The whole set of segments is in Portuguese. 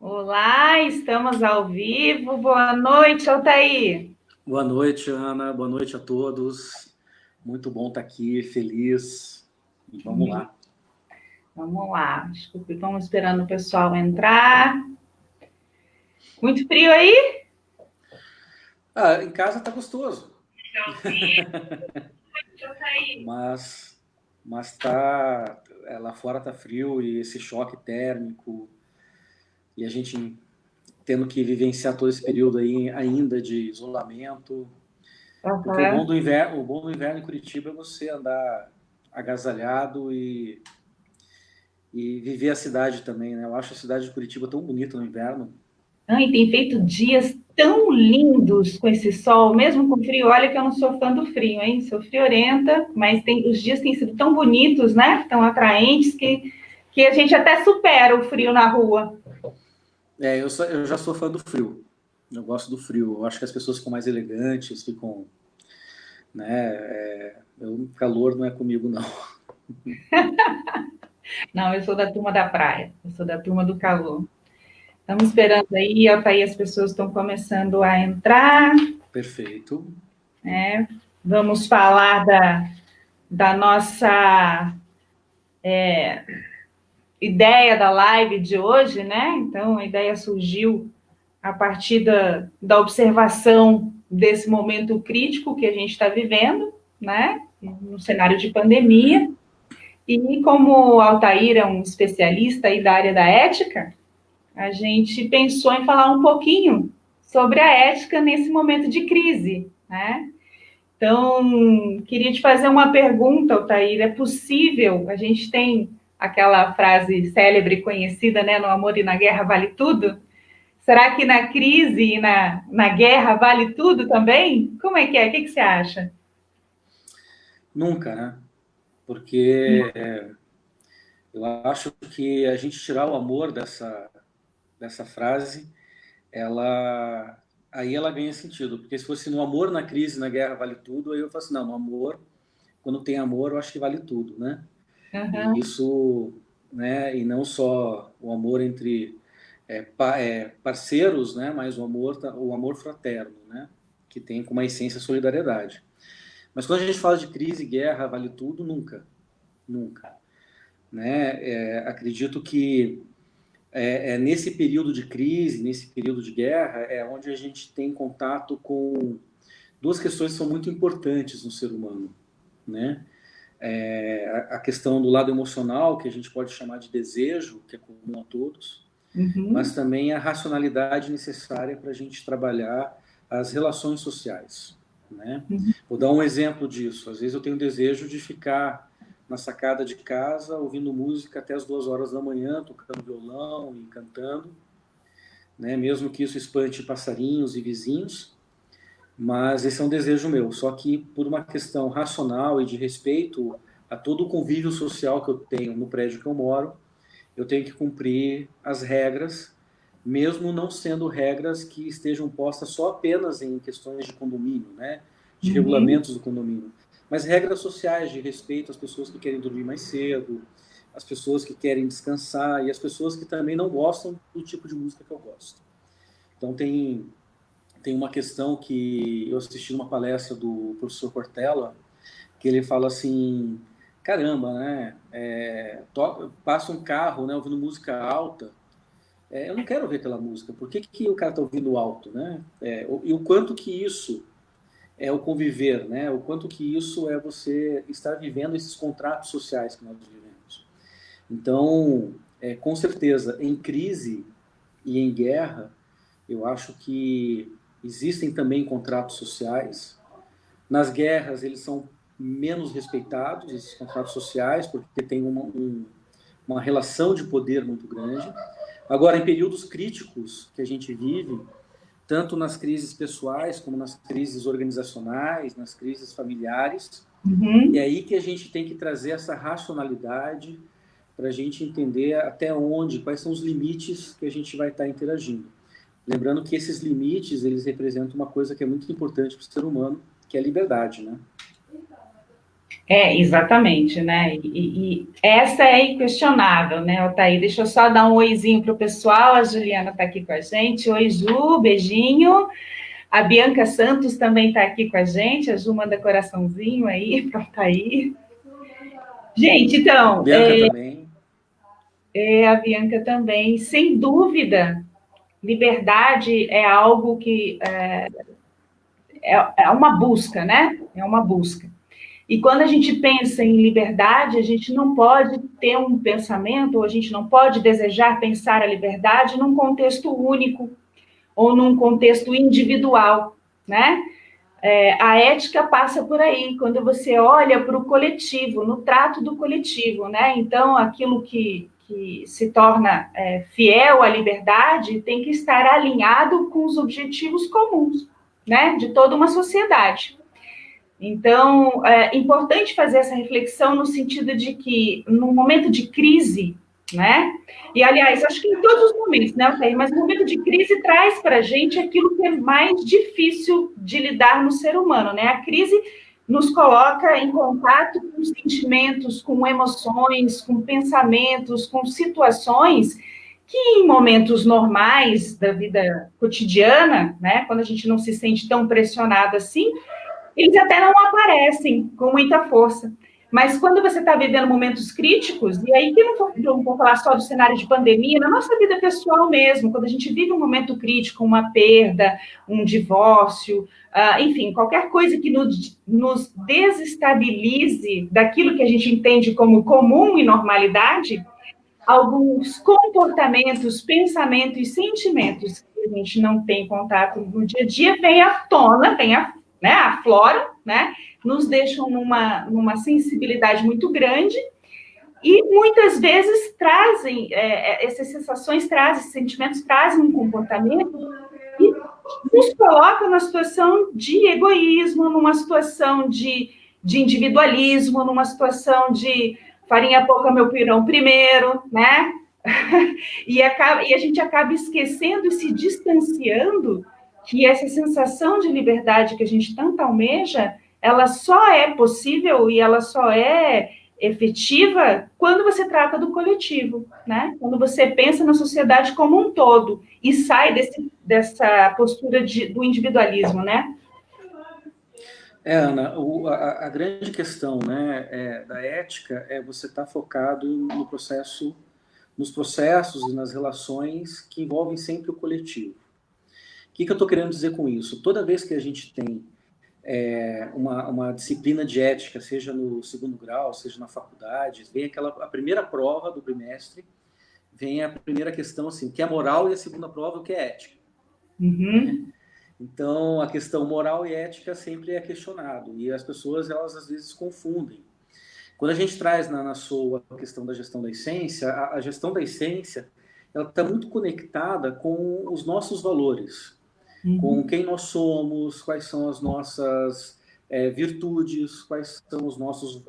Olá, estamos ao vivo. Boa noite, Altair. Boa noite, Ana. Boa noite a todos. Muito bom estar aqui, feliz. E vamos lá. Vamos lá. Desculpe, estamos esperando o pessoal entrar. Muito frio aí? Em casa tá gostoso. mas lá fora tá frio e esse choque térmico e a gente tendo que vivenciar todo esse período aí ainda de isolamento. Porque o bom do inverno em Curitiba é você andar agasalhado e viver a cidade também, né? Eu acho a cidade de Curitiba tão bonita no inverno. Ai, tem feito dias tão lindos com esse sol, mesmo com frio. Olha que eu não sou fã do frio, hein? Sou friorenta, mas os dias têm sido tão bonitos, né? Tão atraentes que a gente até supera o frio na rua. Eu já sou fã do frio. Eu gosto do frio. Eu acho que as pessoas ficam mais elegantes, ficam, né? O calor não é comigo, não. Não, eu sou da turma da praia, eu sou da turma do calor. Estamos esperando aí, Altair, as pessoas estão começando a entrar. Perfeito. Vamos falar da nossa ideia da live de hoje, né? Então, a ideia surgiu a partir da observação desse momento crítico que a gente está vivendo, né? No cenário de pandemia. E como o Altair é um especialista aí da área da ética, a gente pensou em falar um pouquinho sobre a ética nesse momento de crise, né? Então, queria te fazer uma pergunta, Altair. É possível? A gente tem aquela frase célebre conhecida, né? No amor e na guerra vale tudo. Será que na crise e na guerra vale tudo também? Como é que é? O que você acha? Nunca, né? Porque eu acho que a gente tirar o amor dessa frase, aí ela ganha sentido. Porque se fosse no amor, na crise, na guerra vale tudo, aí eu falo assim, não, no amor, quando tem amor, eu acho que vale tudo, né? E Uhum. isso, né? E não só o amor entre parceiros, né? Mas o amor fraterno, né? Que tem como essência a solidariedade. Mas quando a gente fala de crise, guerra, vale tudo, nunca, nunca, né? Acredito que nesse período de crise, nesse período de guerra, é onde a gente tem contato com duas questões que são muito importantes no ser humano, né? A questão do lado emocional, que a gente pode chamar de desejo, que é comum a todos, mas Uhum. também a racionalidade necessária para a gente trabalhar as relações sociais, né? Uhum. Vou dar um exemplo disso. Às vezes eu tenho o desejo de ficar na sacada de casa ouvindo música até as 2 horas da manhã, tocando violão e cantando, né? Mesmo que isso espante passarinhos e vizinhos, mas esse é um desejo meu. Só que por uma questão racional e de respeito a todo o convívio social que eu tenho no prédio que eu moro, eu tenho que cumprir as regras, mesmo não sendo regras que estejam postas só apenas em questões de condomínio, né? De Uhum. regulamentos do condomínio, mas regras sociais de respeito às pessoas que querem dormir mais cedo, às pessoas que querem descansar e às pessoas que também não gostam do tipo de música que eu gosto. Então tem uma questão que eu assisti numa palestra do professor Cortella, que ele fala assim, caramba, né? Passa um carro, né, ouvindo música alta, eu não quero ouvir aquela música. Por que o cara está ouvindo alto, né? E o quanto que isso é o conviver, né? O quanto que isso é você estar vivendo esses contratos sociais que nós vivemos. Então, com certeza, em crise e em guerra, eu acho que existem também contratos sociais. Nas guerras, eles são menos respeitados, esses contratos sociais, porque tem uma relação de poder muito grande. Agora, em períodos críticos que a gente vive, tanto nas crises pessoais, como nas crises organizacionais, nas crises familiares, é Uhum. aí que a gente tem que trazer essa racionalidade para a gente entender até onde, quais são os limites que a gente vai estar interagindo. Lembrando que esses limites, eles representam uma coisa que é muito importante para o ser humano, que é a liberdade, né? Exatamente, né? E essa é inquestionável, né, Altair? Deixa eu só dar um oizinho para o pessoal. A Juliana está aqui com a gente. Oi, Ju, beijinho. A Bianca Santos também está aqui com a gente. A Ju manda coraçãozinho aí para o Altair. Gente, então, Bianca também. a Bianca também, sem dúvida, liberdade é algo que é uma busca, né? É uma busca. E quando a gente pensa em liberdade, a gente não pode ter um pensamento, ou a gente não pode desejar pensar a liberdade num contexto único ou num contexto individual, né? A ética passa por aí, quando você olha para o coletivo, no trato do coletivo, né? Então, aquilo que se torna fiel à liberdade tem que estar alinhado com os objetivos comuns, né? De toda uma sociedade. Então, é importante fazer essa reflexão no sentido de que, num momento de crise, né? E, aliás, acho que em todos os momentos, né, Altair? Mas o momento de crise traz para a gente aquilo que é mais difícil de lidar no ser humano, né? A crise nos coloca em contato com sentimentos, com emoções, com pensamentos, com situações que, em momentos normais da vida cotidiana, né, quando a gente não se sente tão pressionado assim, eles até não aparecem com muita força. Mas quando você está vivendo momentos críticos, e aí que não vou falar só do cenário de pandemia, na nossa vida pessoal mesmo, quando a gente vive um momento crítico, uma perda, um divórcio, enfim, qualquer coisa que nos desestabilize daquilo que a gente entende como comum e normalidade, alguns comportamentos, pensamentos e sentimentos que a gente não tem contato no dia a dia vêm à tona, né, afloram, né, nos deixam numa sensibilidade muito grande e muitas vezes trazem, essas sensações trazem, esses sentimentos trazem um comportamento e nos coloca numa situação de egoísmo, numa situação de individualismo, numa situação de farinha pouca, meu pirão primeiro, né? E a gente acaba esquecendo e se distanciando que essa sensação de liberdade que a gente tanto almeja, ela só é possível e ela só é efetiva quando você trata do coletivo, né? Quando você pensa na sociedade como um todo e sai dessa postura do individualismo, né? Ana, a grande questão, né, da ética é você estar focado no processo, nos processos e nas relações que envolvem sempre o coletivo. O que eu estou querendo dizer com isso? Toda vez que a gente tem uma disciplina de ética, seja no segundo grau, seja na faculdade, vem a primeira prova do bimestre, vem a primeira questão assim, o que é moral, e a segunda prova, o que é ética. Uhum. Então, a questão moral e ética sempre é questionado, e as pessoas, elas às vezes confundem. Quando a gente traz na SOA a questão da gestão da essência, a gestão da essência, ela está muito conectada com os nossos valores, com quem nós somos, quais são as nossas virtudes, quais são os nossos,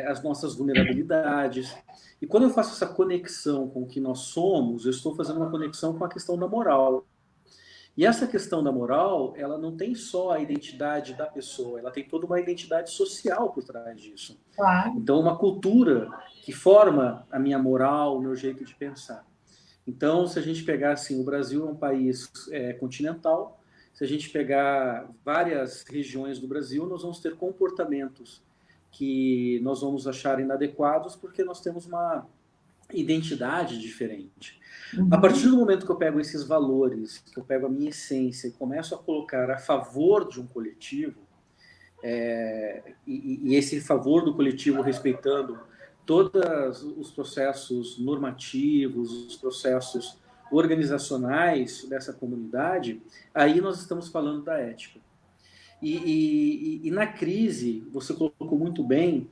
as nossas vulnerabilidades. E quando eu faço essa conexão com o que nós somos, eu estou fazendo uma conexão com a questão da moral. E essa questão da moral, ela não tem só a identidade da pessoa, ela tem toda uma identidade social por trás disso. Claro. Então, uma cultura que forma a minha moral, o meu jeito de pensar. Então, se a gente pegar assim, o Brasil é um país continental, se a gente pegar várias regiões do Brasil, nós vamos ter comportamentos que nós vamos achar inadequados porque nós temos uma identidade diferente. A partir do momento que eu pego esses valores, que eu pego a minha essência e começo a colocar a favor de um coletivo, e esse favor do coletivo respeitando todos os processos normativos, os processos organizacionais dessa comunidade, aí nós estamos falando da ética. E na crise, você colocou muito bem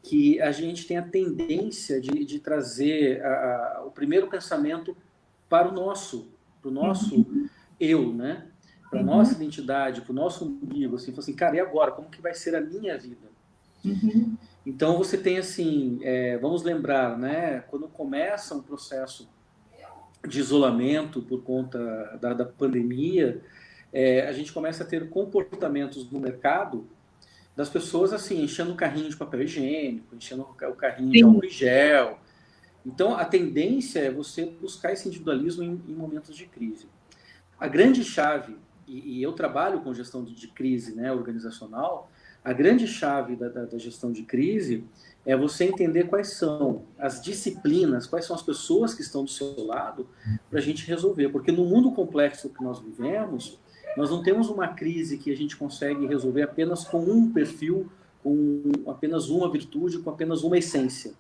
que a gente tem a tendência de trazer o primeiro pensamento para o nosso eu, né? Para a nossa identidade, para o nosso umbigo, assim, assim, cara, e agora? Como que vai ser a minha vida? Então você tem assim, vamos lembrar, né? Quando começa um processo de isolamento por conta da pandemia, a gente começa a ter comportamentos no mercado das pessoas assim, enchendo o carrinho de papel higiênico, enchendo o carrinho de Sim. álcool em gel. Então, a tendência é você buscar esse individualismo em momentos de crise. A grande chave, e eu trabalho com gestão de crise, né, organizacional, a grande chave da gestão de crise é você entender quais são as disciplinas, quais são as pessoas que estão do seu lado para a gente resolver. Porque no mundo complexo que nós vivemos, nós não temos uma crise que a gente consegue resolver apenas com um perfil, com apenas uma virtude, com apenas uma essência.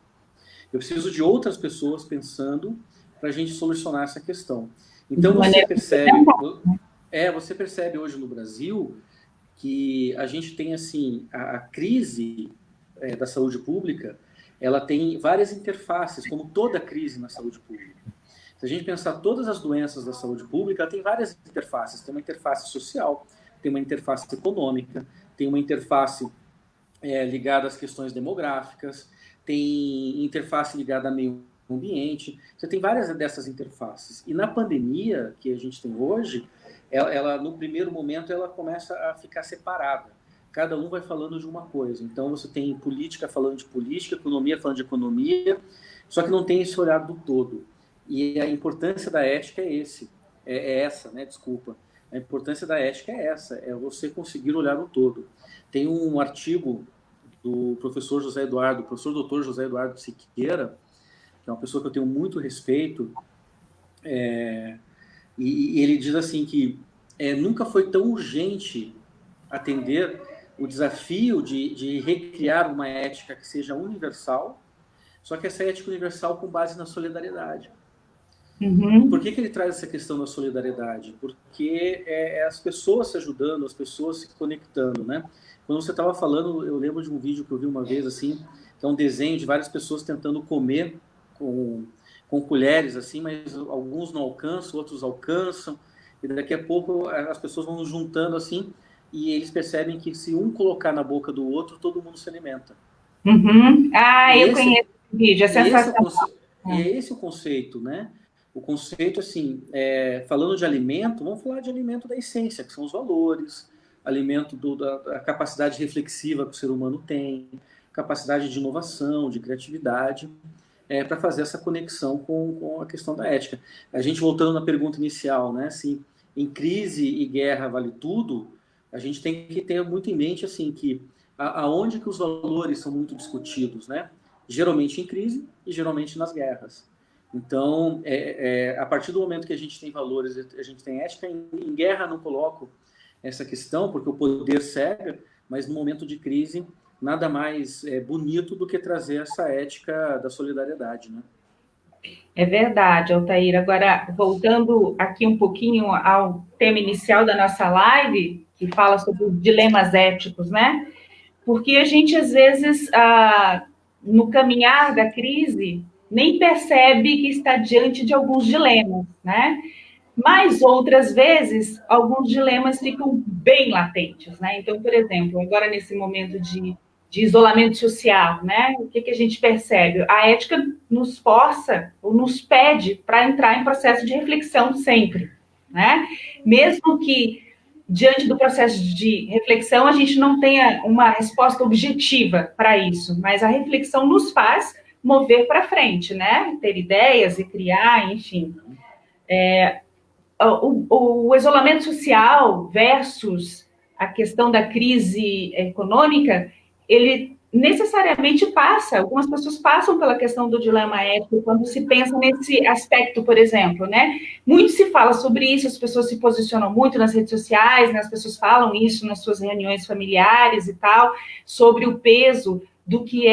Eu preciso de outras pessoas pensando para a gente solucionar essa questão. Então você percebe hoje no Brasil que a gente tem assim a crise da saúde pública, ela tem várias interfaces, como toda crise na saúde pública. Se a gente pensar todas as doenças da saúde pública, ela tem várias interfaces. Tem uma interface social, tem uma interface econômica, tem uma interface ligada às questões demográficas, tem interface ligada a meio ambiente. Você tem várias dessas interfaces. E na pandemia que a gente tem hoje, ela no primeiro momento, ela começa a ficar separada. Cada um vai falando de uma coisa. Então, você tem política falando de política, economia falando de economia, só que não tem esse olhar do todo. E a importância da ética é essa, né? Desculpa. A importância da ética é essa, é você conseguir olhar o todo. Tem um artigo do professor José Eduardo, professor doutor José Eduardo Siqueira, que é uma pessoa que eu tenho muito respeito, e ele diz assim que nunca foi tão urgente atender o desafio de recriar uma ética que seja universal, só que essa ética universal com base na solidariedade. Uhum. Por que ele traz essa questão da solidariedade? Porque as pessoas se ajudando, as pessoas se conectando, né? Quando você estava falando, eu lembro de um vídeo que eu vi uma vez, assim, que é um desenho de várias pessoas tentando comer com colheres, assim, mas alguns não alcançam, outros alcançam, e daqui a pouco as pessoas vão juntando, assim, e eles percebem que se um colocar na boca do outro, todo mundo se alimenta. Uhum. Eu conheço esse vídeo, é e esse sensacional. é esse o conceito, né? O conceito, assim, falando de alimento, vamos falar de alimento da essência, que são os valores, alimento da capacidade reflexiva que o ser humano tem, capacidade de inovação, de criatividade, para fazer essa conexão com a questão da ética. A gente, voltando na pergunta inicial, né? Se em crise e guerra vale tudo, a gente tem que ter muito em mente, assim, que aonde que os valores são muito discutidos, né? Geralmente em crise e geralmente nas guerras. Então, a partir do momento que a gente tem valores, a gente tem ética, em guerra não coloco essa questão, porque o poder cega, mas no momento de crise, nada mais bonito do que trazer essa ética da solidariedade, né? É verdade, Altair. Agora, voltando aqui um pouquinho ao tema inicial da nossa live, que fala sobre os dilemas éticos, né? Porque a gente, às vezes, no caminhar da crise, nem percebe que está diante de alguns dilemas, né? Mas outras vezes, alguns dilemas ficam bem latentes, né? Então, por exemplo, agora nesse momento de isolamento social, né? O que a gente percebe? A ética nos força ou nos pede para entrar em processo de reflexão sempre, né? Mesmo que diante do processo de reflexão a gente não tenha uma resposta objetiva para isso, mas a reflexão nos faz mover para frente, né? Ter ideias e criar, enfim. O isolamento social versus a questão da crise econômica, ele necessariamente passa, algumas pessoas passam pela questão do dilema ético quando se pensa nesse aspecto, por exemplo, né? Muito se fala sobre isso, as pessoas se posicionam muito nas redes sociais, né? As pessoas falam isso nas suas reuniões familiares e tal, sobre o peso do que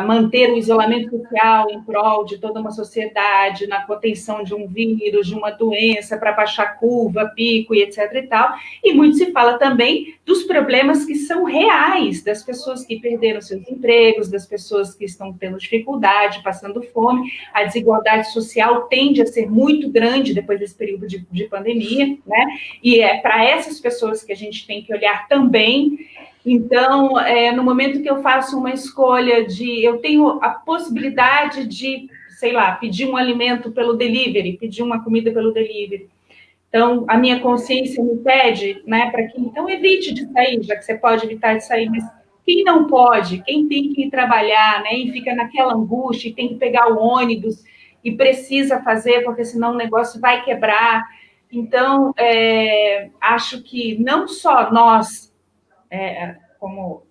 manter o isolamento social em prol de toda uma sociedade, na contenção de um vírus, de uma doença, para baixar curva, pico e etc. e tal. E muito se fala também dos problemas que são reais, das pessoas que perderam seus empregos, das pessoas que estão tendo dificuldade, passando fome. A desigualdade social tende a ser muito grande depois desse período de pandemia, né? E é para essas pessoas que a gente tem que olhar também. Então, no momento que eu faço uma escolha eu tenho a possibilidade de, sei lá, pedir um alimento pelo delivery, pedir uma comida pelo delivery. Então, a minha consciência me pede, né, para que, então, evite de sair, já que você pode evitar de sair, mas quem não pode, quem tem que ir trabalhar, né, e fica naquela angústia, e tem que pegar o ônibus, e precisa fazer, porque senão o negócio vai quebrar. Então, acho que não só nós, como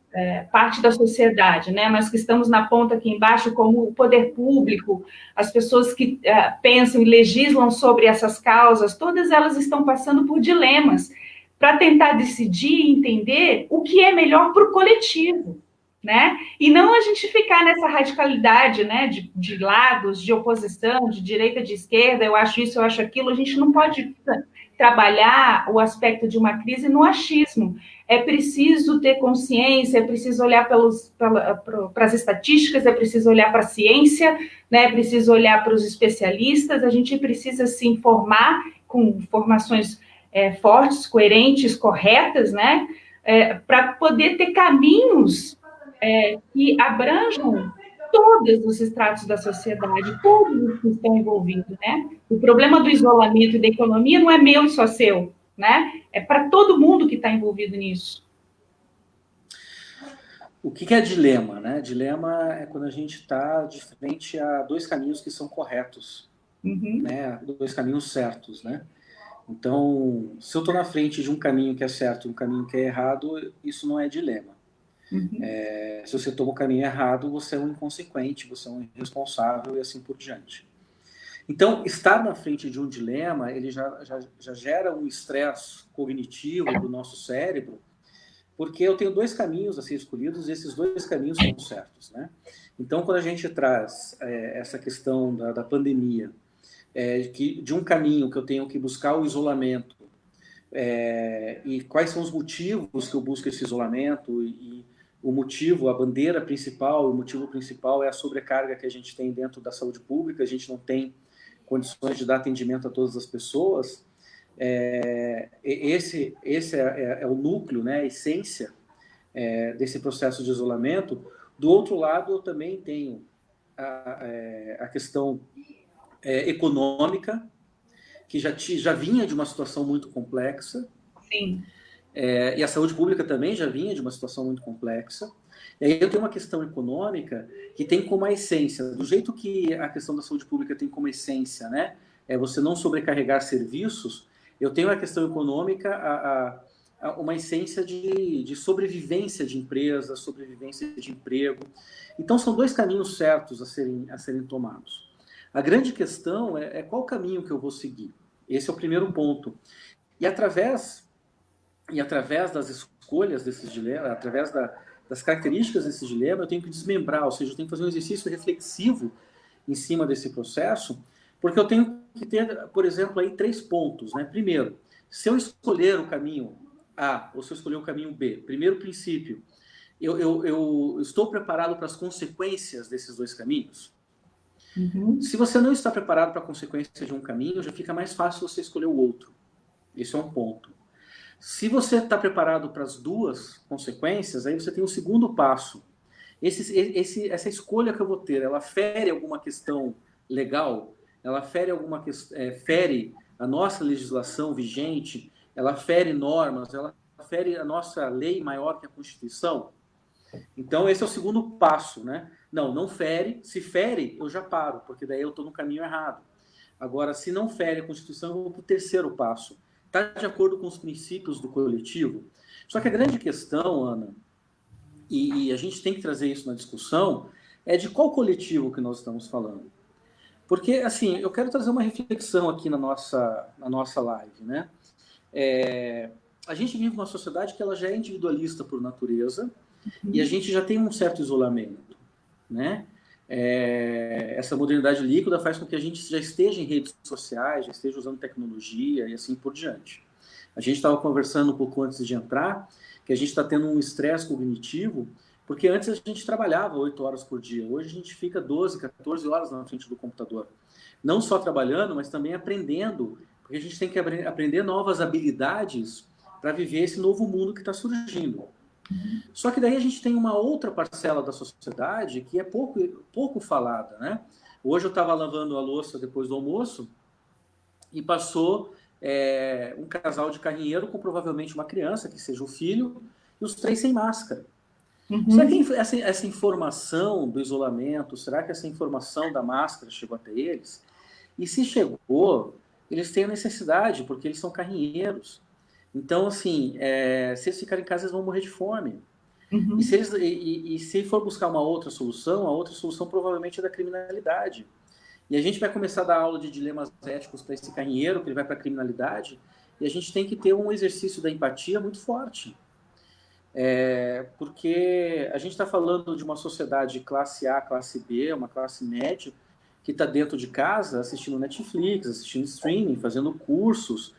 parte da sociedade, né? Mas que estamos na ponta aqui embaixo, como o poder público, as pessoas que pensam e legislam sobre essas causas, todas elas estão passando por dilemas para tentar decidir e entender o que é melhor para o coletivo, né? E não a gente ficar nessa radicalidade, né? De lados, de oposição, de direita, de esquerda, eu acho isso, eu acho aquilo. A gente não pode trabalhar o aspecto de uma crise no achismo. É preciso ter consciência, é preciso olhar para as estatísticas, é preciso olhar para a ciência, né? É preciso olhar para os especialistas, a gente precisa se informar com informações fortes, coerentes, corretas, né? Para poder ter caminhos que abranjam todos os estratos da sociedade, todos os que estão envolvidos, né? O problema do isolamento e da economia não é meu e só seu, né? É para todo mundo que está envolvido nisso. O que é dilema, né? Dilema é quando a gente está de frente a dois caminhos que são corretos, né? Dois caminhos certos, né? Então, se eu estou na frente de um caminho que é certo e um caminho que é errado, isso não é dilema. Se você toma o caminho errado, você é um inconsequente, você é um irresponsável e assim por diante. Então, estar na frente de um dilema, ele já gera um estresse cognitivo do nosso cérebro, porque eu tenho dois caminhos a ser escolhidos e esses dois caminhos são certos, né? Então, quando a gente traz essa questão da pandemia, de um caminho que eu tenho que buscar o isolamento, e quais são os motivos que eu busco esse isolamento, e o motivo, a bandeira principal, o motivo principal é a sobrecarga que a gente tem dentro da saúde pública, a gente não tem condições de dar atendimento a todas as pessoas. Esse é o núcleo, né, a essência desse processo de isolamento. Do outro lado, eu também tenho a questão econômica, que já vinha de uma situação muito complexa. Sim. E a saúde pública também já vinha de uma situação muito complexa. E aí eu tenho uma questão econômica que tem como a essência, do jeito que a questão da saúde pública tem como essência, né? Você não sobrecarregar serviços. Eu tenho a questão econômica, uma essência de sobrevivência de empresa, sobrevivência de emprego. Então são dois caminhos certos a serem tomados. A grande questão é qual caminho que eu vou seguir. Esse é o primeiro ponto. E através das escolhas desses dilemas, através das características desse dilema, eu tenho que desmembrar, ou seja, eu tenho que fazer um exercício reflexivo em cima desse processo, porque eu tenho que ter, por exemplo, aí 3 pontos, né? Primeiro, se eu escolher o caminho A ou se eu escolher o caminho B, primeiro princípio, eu estou preparado para as consequências desses dois caminhos? Se você não está preparado para a consequência de um caminho, já fica mais fácil você escolher o outro. Esse é um ponto. Se você está preparado para as duas consequências, aí você tem o segundo passo. Essa escolha que eu vou ter, ela fere alguma questão legal? Ela fere fere a nossa legislação vigente? Ela fere normas? Ela fere a nossa lei maior que a Constituição? Então, esse é o segundo passo, né? Não fere. Se fere, eu já paro, porque daí eu estou no caminho errado. Agora, se não fere a Constituição, eu vou para o terceiro passo. Está de acordo com os princípios do coletivo? Só que a grande questão, Ana, e a gente tem que trazer isso na discussão, é de qual coletivo que nós estamos falando. Porque, assim, eu quero trazer uma reflexão aqui na nossa live, né? A gente vive uma sociedade que ela já é individualista por natureza, e a gente já tem um certo isolamento, né? Essa modernidade líquida faz com que a gente já esteja em redes sociais, já esteja usando tecnologia e assim por diante. A gente estava conversando um pouco antes de entrar, que a gente está tendo um estresse cognitivo, porque antes a gente trabalhava 8 horas por dia, hoje a gente fica 12, 14 horas na frente do computador. Não só trabalhando, mas também aprendendo, porque a gente tem que aprender novas habilidades para viver esse novo mundo que está surgindo. Só que daí a gente tem uma outra parcela da sociedade que é pouco falada, né? Hoje eu estava lavando a louça depois do almoço e passou um casal de carrinheiro com provavelmente uma criança, que seja o filho, e os 3 sem máscara. Será que essa informação do isolamento, será que essa informação da máscara chegou até eles? E se chegou, eles têm a necessidade, porque eles são carrinheiros. Então, assim, se eles ficarem em casa, eles vão morrer de fome. E se for buscar uma outra solução, a outra solução provavelmente é da criminalidade. E a gente vai começar a dar aula de dilemas éticos para esse carrinheiro, que ele vai para a criminalidade, e a gente tem que ter um exercício da empatia muito forte. Porque a gente está falando de uma sociedade de classe A, classe B, uma classe média, que está dentro de casa assistindo Netflix, assistindo streaming, fazendo cursos,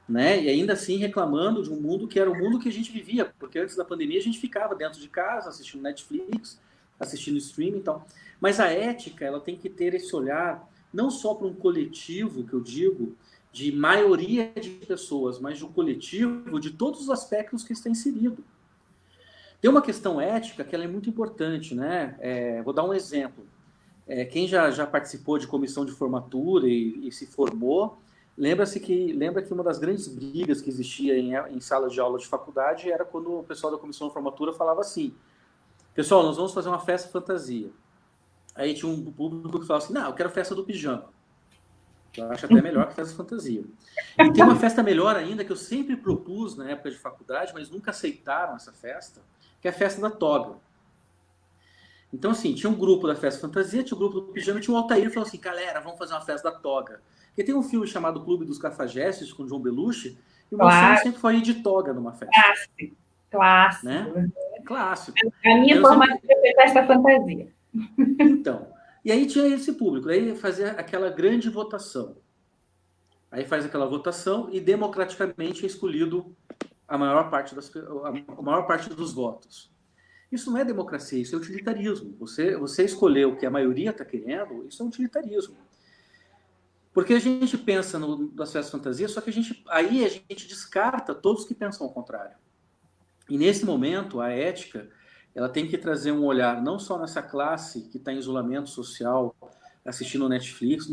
né? E ainda assim reclamando de um mundo que era o mundo que a gente vivia, porque antes da pandemia a gente ficava dentro de casa assistindo Netflix, assistindo streaming e tal. Mas a ética, ela tem que ter esse olhar não só para um coletivo, que eu digo, de maioria de pessoas, mas de um coletivo de todos os aspectos que está inserido. Tem uma questão ética que ela é muito importante, né? Vou dar um exemplo. Quem já participou de comissão de formatura e se formou, lembra que uma das grandes brigas que existia em salas de aula de faculdade era quando o pessoal da comissão de formatura falava assim: pessoal, nós vamos fazer uma festa fantasia. Aí tinha um público que falava assim: não, eu quero festa do pijama. Eu acho até melhor que festa fantasia. E tem uma festa melhor ainda que eu sempre propus na época de faculdade, mas nunca aceitaram essa festa, que é a festa da toga. Então, assim, tinha um grupo da festa fantasia, tinha um grupo do pijama, e tinha um Altair que falou assim: galera, vamos fazer uma festa da toga. Porque tem um filme chamado Clube dos Cafajestes, com o João Belushi, e o meu sonho sempre foi ir de toga numa festa. Clássico. Né? Clássico. A minha formação foi festa fantasia. Então, e aí tinha esse público, aí fazia aquela grande votação. Aí faz aquela votação e democraticamente é escolhido a maior parte dos votos. Isso não é democracia, isso é utilitarismo. Você escolher o que a maioria está querendo, isso é utilitarismo. Porque a gente pensa das festas fantasias, só que aí a gente descarta todos que pensam ao contrário. E nesse momento, a ética, ela tem que trazer um olhar não só nessa classe que está em isolamento social, assistindo Netflix,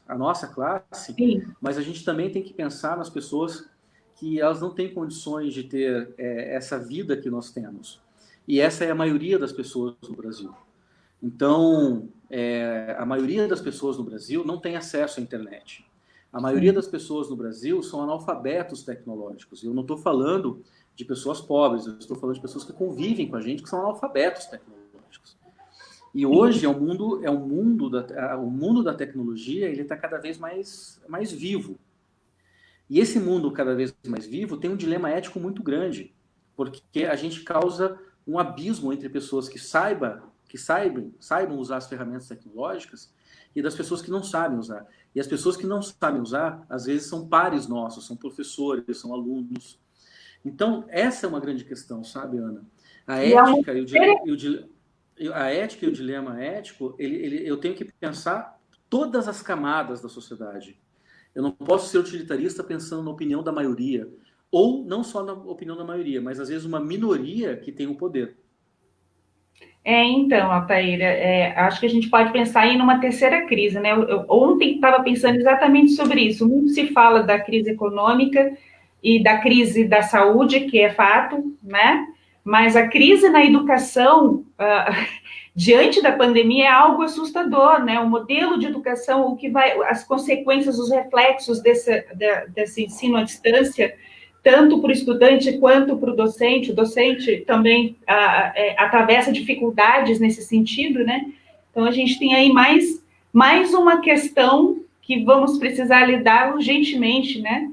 a nossa classe, sim, mas a gente também tem que pensar nas pessoas que elas não têm condições de ter essa vida que nós temos. E essa é a maioria das pessoas no Brasil. Então, a maioria das pessoas no Brasil não tem acesso à internet. A maioria das pessoas no Brasil são analfabetos tecnológicos. Eu não estou falando de pessoas pobres, eu estou falando de pessoas que convivem com a gente, que são analfabetos tecnológicos. E hoje o mundo da tecnologia, ele está cada vez mais vivo. E esse mundo cada vez mais vivo tem um dilema ético muito grande, porque a gente causa um abismo entre pessoas que saibam usar as ferramentas tecnológicas e das pessoas que não sabem usar. E as pessoas que não sabem usar, às vezes, são pares nossos, são professores, são alunos. Então, essa é uma grande questão, sabe, Ana? A ética e o dilema ético, eu tenho que pensar todas as camadas da sociedade. Eu não posso ser utilitarista pensando na opinião da maioria, ou não só na opinião da maioria, mas às vezes uma minoria que tem o poder. Então, Altair, acho que a gente pode pensar em uma terceira crise, né? Eu ontem estava pensando exatamente sobre isso. Muito se fala da crise econômica e da crise da saúde, que é fato, né? Mas a crise na educação, diante da pandemia, é algo assustador, né? O modelo de educação, as consequências, os reflexos desse ensino à distância, tanto para o estudante quanto para o docente. O docente também atravessa dificuldades nesse sentido, né? Então, a gente tem aí mais uma questão que vamos precisar lidar urgentemente, né?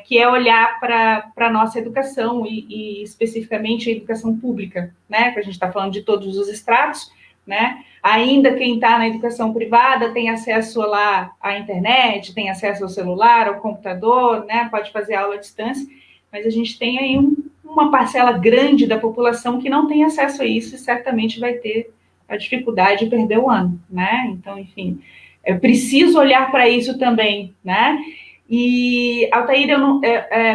Que é olhar para a nossa educação e especificamente a educação pública, né? Que a gente está falando de todos os estratos, né? Ainda quem está na educação privada tem acesso lá à internet, tem acesso ao celular, ao computador, né? Pode fazer aula à distância, mas a gente tem aí uma parcela grande da população que não tem acesso a isso e certamente vai ter a dificuldade de perder o ano, né? Então, enfim, é preciso olhar para isso também, né? E, Altair, eu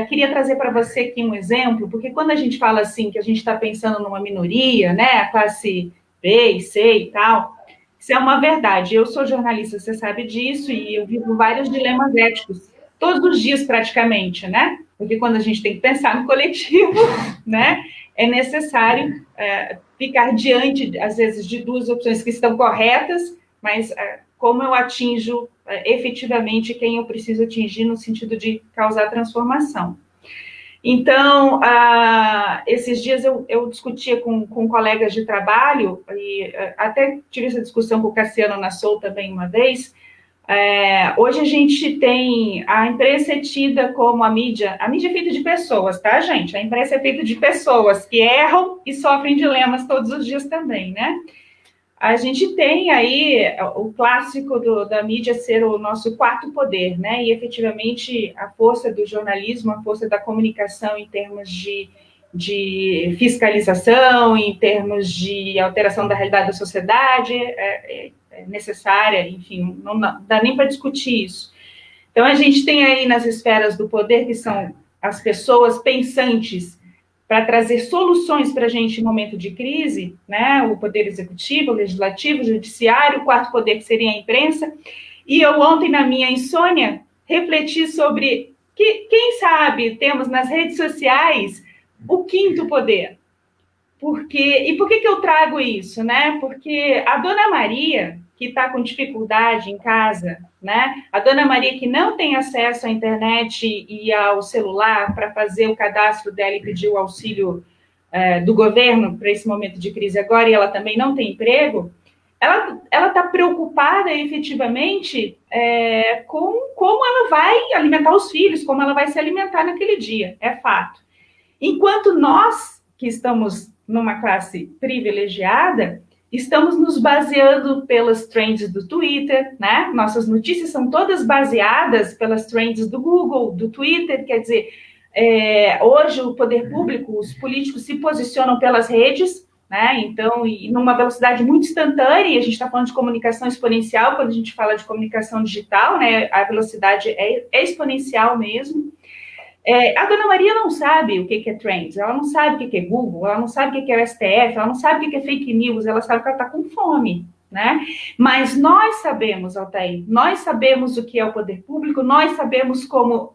queria trazer para você aqui um exemplo, porque quando a gente fala assim, que a gente está pensando numa minoria, né, a classe B e C e tal, isso é uma verdade. Eu sou jornalista, você sabe disso, e eu vivo vários dilemas éticos todos os dias praticamente, né? Porque quando a gente tem que pensar no coletivo, né, é necessário ficar diante, às vezes, de duas opções que estão corretas, mas como eu atinjo efetivamente quem eu preciso atingir no sentido de causar transformação. Então, esses dias eu discutia com colegas de trabalho, e até tive essa discussão com o Cassiano Nassau também uma vez. Hoje a gente tem, a imprensa é tida como a mídia é feita de pessoas, tá, gente? A imprensa é feita de pessoas que erram e sofrem dilemas todos os dias também, né? A gente tem aí o clássico da mídia ser o nosso quarto poder, né? E efetivamente a força do jornalismo, a força da comunicação em termos de fiscalização, em termos de alteração da realidade da sociedade, é necessária, enfim, não dá nem para discutir isso. Então a gente tem aí nas esferas do poder, que são as pessoas pensantes, para trazer soluções para a gente em momento de crise, né? O poder executivo, o legislativo, o judiciário, o quarto poder que seria a imprensa. E eu ontem, na minha insônia, refleti sobre quem sabe temos nas redes sociais o quinto poder. E por que eu trago isso, né? Porque a Dona Maria, que está com dificuldade em casa, né? A Dona Maria que não tem acesso à internet e ao celular para fazer o cadastro dela e pedir o auxílio do governo para esse momento de crise agora, e ela também não tem emprego, ela está preocupada efetivamente com como ela vai alimentar os filhos, como ela vai se alimentar naquele dia, é fato. Enquanto nós, que estamos numa classe privilegiada, estamos nos baseando pelas trends do Twitter, né? Nossas notícias são todas baseadas pelas trends do Google, do Twitter, quer dizer, hoje o poder público, os políticos se posicionam pelas redes, né? Então, e numa velocidade muito instantânea, e a gente está falando de comunicação exponencial, quando a gente fala de comunicação digital, né? A velocidade é exponencial mesmo. A Dona Maria não sabe o que é trends, ela não sabe o que é Google, ela não sabe o que é o STF, ela não sabe o que é fake news, ela sabe que ela está com fome, né? Mas nós sabemos, Altair, nós sabemos o que é o poder público, nós sabemos como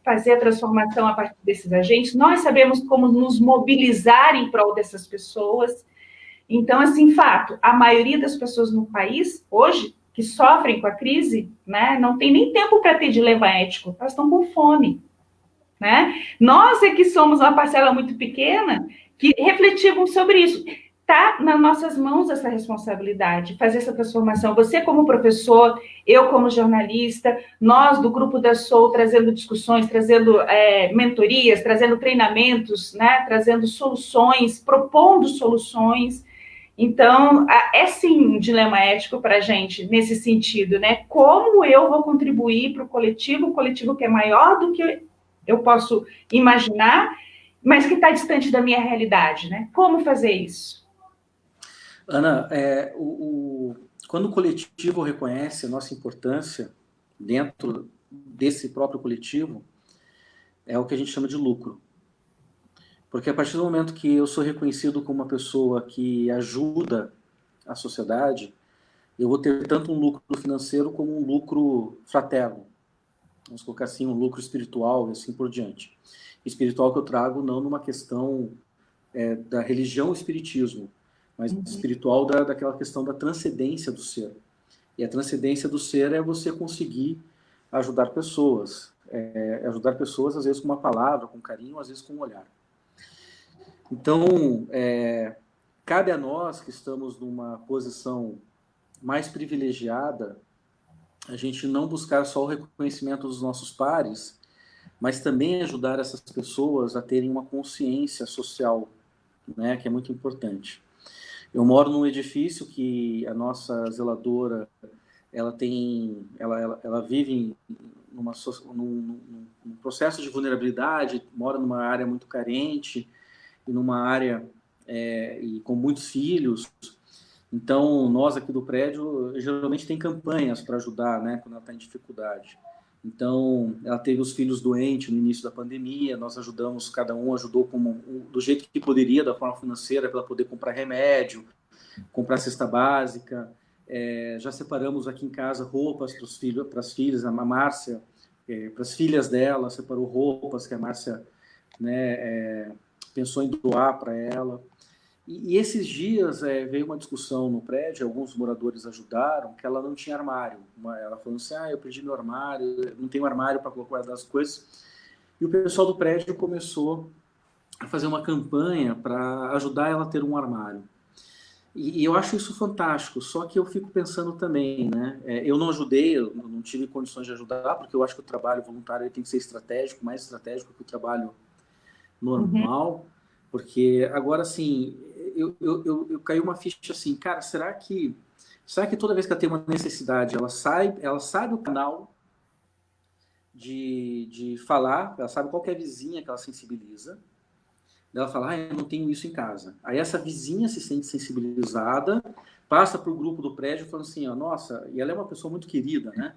fazer a transformação a partir desses agentes, nós sabemos como nos mobilizar em prol dessas pessoas. Então, assim, fato, a maioria das pessoas no país, hoje, que sofrem com a crise, né, não tem nem tempo para ter dilema ético, elas estão com fome. Né? Nós é que somos uma parcela muito pequena que refletimos sobre isso. Está nas nossas mãos essa responsabilidade, fazer essa transformação. Você como professor, eu como jornalista, nós do Grupo da Soul, trazendo discussões, trazendo mentorias, trazendo treinamentos, né? Trazendo soluções, propondo soluções. Então, é sim um dilema ético para a gente, nesse sentido, né? Como eu vou contribuir para o coletivo que é maior do que eu posso imaginar, mas que está distante da minha realidade, né? Como fazer isso? Ana, quando o coletivo reconhece a nossa importância dentro desse próprio coletivo, é o que a gente chama de lucro. Porque a partir do momento que eu sou reconhecido como uma pessoa que ajuda a sociedade, eu vou ter tanto um lucro financeiro como um lucro fraterno. Vamos colocar assim, um lucro espiritual e assim por diante. Espiritual que eu trago não numa questão da religião ou espiritismo, mas espiritual daquela questão da transcendência do ser. E a transcendência do ser é você conseguir ajudar pessoas. Ajudar pessoas, às vezes, com uma palavra, com carinho, às vezes com um olhar. Então, cabe a nós que estamos numa posição mais privilegiada, a gente não buscar só o reconhecimento dos nossos pares, mas também ajudar essas pessoas a terem uma consciência social, né, que é muito importante. Eu moro num edifício que a nossa zeladora, ela vive num processo de vulnerabilidade, mora numa área muito carente, e numa área e com muitos filhos. Então, nós aqui do prédio, geralmente tem campanhas para ajudar, né, quando ela está em dificuldade. Então, ela teve os filhos doentes no início da pandemia, nós ajudamos, cada um ajudou do jeito que poderia, da forma financeira, para ela poder comprar remédio, comprar cesta básica. Já separamos aqui em casa roupas para as filhas, a Márcia para as filhas dela, separou roupas que a Márcia, né, pensou em doar para ela. E esses dias veio uma discussão no prédio, alguns moradores ajudaram, que ela não tinha armário. Ela falou assim, eu perdi meu armário, não tenho armário para colocar as coisas. E o pessoal do prédio começou a fazer uma campanha para ajudar ela a ter um armário. E eu acho isso fantástico, só que eu fico pensando também, né? Eu não ajudei, eu não tive condições de ajudar, porque eu acho que o trabalho voluntário tem que ser estratégico, mais estratégico que o trabalho normal, porque agora, assim, eu caí uma ficha assim, cara, será que toda vez que ela tem uma necessidade, ela sabe o canal de falar, ela sabe qual que é a vizinha que ela sensibiliza, ela fala, eu não tenho isso em casa. Aí essa vizinha se sente sensibilizada, passa para o grupo do prédio falando assim, nossa, e ela é uma pessoa muito querida, né?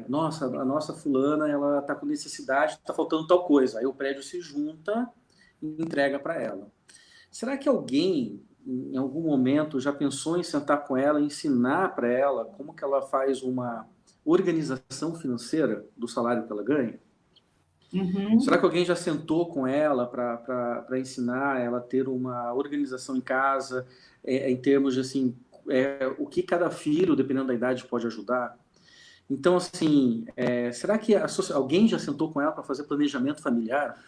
Nossa, a nossa fulana, ela está com necessidade, está faltando tal coisa. Aí o prédio se junta e entrega para ela. Será que alguém, em algum momento, já pensou em sentar com ela e ensinar para ela como que ela faz uma organização financeira do salário que ela ganha? Uhum. Será que alguém já sentou com ela para ensinar ela a ter uma organização em casa, em termos de assim, o que cada filho, dependendo da idade, pode ajudar? Então, assim, será que alguém já sentou com ela para fazer planejamento familiar?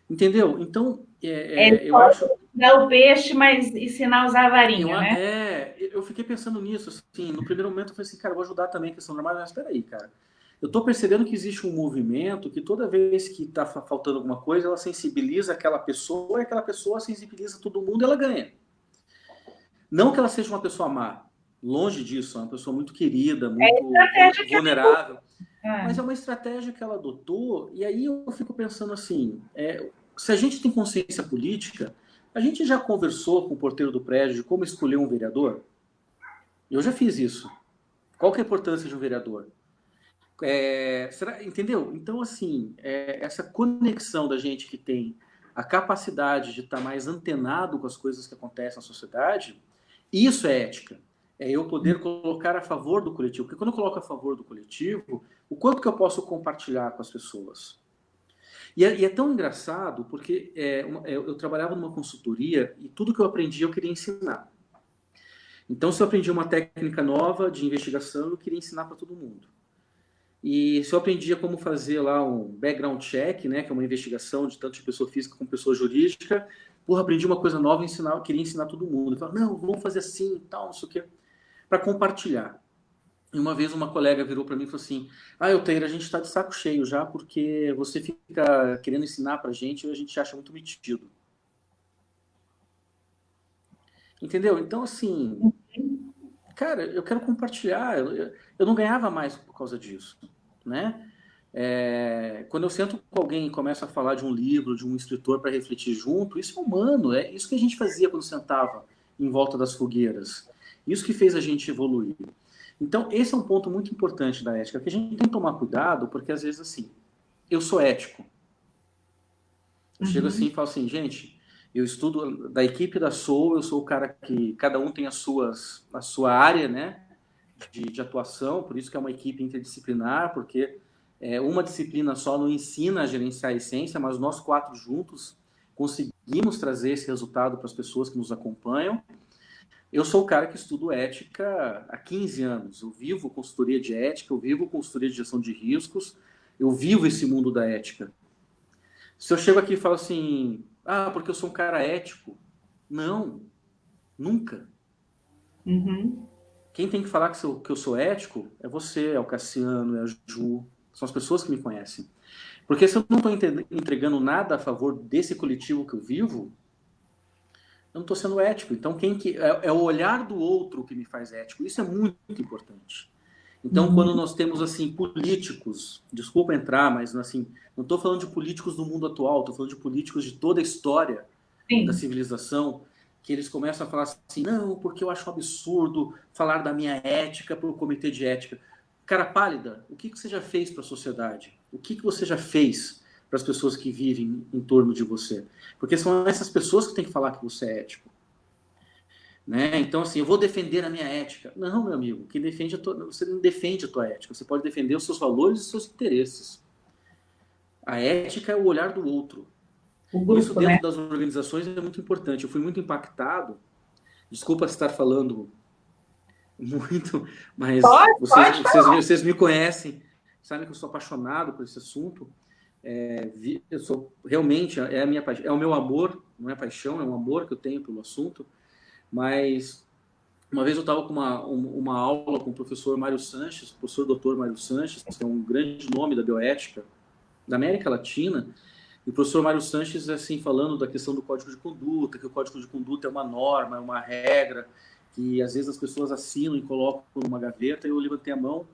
Entendeu? Então, eu acho. Dar o peixe, mas ensinar a usar a varinha, né? Eu fiquei pensando nisso, assim, no primeiro momento eu falei assim, cara, eu vou ajudar também a questão normal, mas espera aí, cara. Eu estou percebendo que existe um movimento que toda vez que está faltando alguma coisa, ela sensibiliza aquela pessoa e aquela pessoa sensibiliza todo mundo e ela ganha. Não que ela seja uma pessoa má, longe disso, é uma pessoa muito querida, muito vulnerável, mas é uma estratégia que ela adotou, e aí eu fico pensando assim, se a gente tem consciência política, a gente já conversou com o porteiro do prédio de como escolher um vereador? Eu já fiz isso. Qual que é a importância de um vereador? Entendeu? Então, assim, essa conexão da gente que tem a capacidade de estar mais antenado com as coisas que acontecem na sociedade, isso é ética. É eu poder colocar a favor do coletivo. Porque quando eu coloco a favor do coletivo, o quanto que eu posso compartilhar com as pessoas? E é tão engraçado porque eu trabalhava numa consultoria e tudo que eu aprendi eu queria ensinar. Então, se eu aprendi uma técnica nova de investigação, eu queria ensinar para todo mundo. E se eu aprendia como fazer lá um background check, né, que é uma investigação de tanto de pessoa física como pessoa jurídica, aprendi uma coisa nova e queria ensinar todo mundo. Eu falava, não, vamos fazer assim e tal, não sei o quê, para compartilhar. E uma vez uma colega virou para mim e falou assim, Elteira, a gente está de saco cheio já, porque você fica querendo ensinar para a gente e a gente acha muito metido. Entendeu? Então, assim, cara, eu quero compartilhar. Eu não ganhava mais por causa disso, né? Quando eu sento com alguém e começo a falar de um livro, de um escritor para refletir junto, isso é humano, é isso que a gente fazia quando sentava em volta das fogueiras. Isso que fez a gente evoluir. Então, esse é um ponto muito importante da ética, que a gente tem que tomar cuidado, porque às vezes, assim, eu sou ético. Eu chego assim e falo assim, gente, eu estudo da equipe da Soul, eu sou o cara que cada um tem a sua área, né, de atuação, por isso que é uma equipe interdisciplinar, porque uma disciplina só não ensina a gerenciar a essência, mas nós 4 juntos conseguimos trazer esse resultado para as pessoas que nos acompanham. Eu sou o cara que estudo ética há 15 anos. Eu vivo consultoria de ética, eu vivo consultoria de gestão de riscos, eu vivo esse mundo da ética. Se eu chego aqui e falo assim, porque eu sou um cara ético, não, nunca. Uhum. Quem tem que falar que eu sou ético é você, é o Cassiano, é a Ju, são as pessoas que me conhecem. Porque se eu não estou entregando nada a favor desse coletivo que eu vivo, eu não estou sendo ético. Então, é o olhar do outro que me faz ético. Isso é muito importante. Então, quando nós temos assim políticos, desculpa entrar, mas assim, não estou falando de políticos do mundo atual, estou falando de políticos de toda a história da civilização, que eles começam a falar assim, não, porque eu acho um absurdo falar da minha ética para o comitê de ética. Cara pálida, o que você já fez para a sociedade? O que você já fez para as pessoas que vivem em torno de você? Porque são essas pessoas que têm que falar que você é ético. né? Então, assim, eu vou defender a minha ética. Não, meu amigo, quem defende você não defende a tua ética, você pode defender os seus valores e os seus interesses. A ética é o olhar do outro. O Isso grupo, né? dentro das organizações é muito importante. Eu fui muito impactado, desculpa estar falando muito, mas Pode falar. vocês me conhecem, sabem que eu sou apaixonado por esse assunto. Eu sou realmente é a minha é o meu amor, não é paixão, é um amor que eu tenho pelo assunto. Mas uma vez eu estava com uma aula com o professor Mário Sanches, professor Dr. Mário Sanches, que é um grande nome da bioética da América Latina. E o professor Mário Sanches, assim, falando da questão do código de conduta, que o código de conduta é uma norma, é uma regra, que às vezes as pessoas assinam e colocam numa gaveta. E eu levantei a mão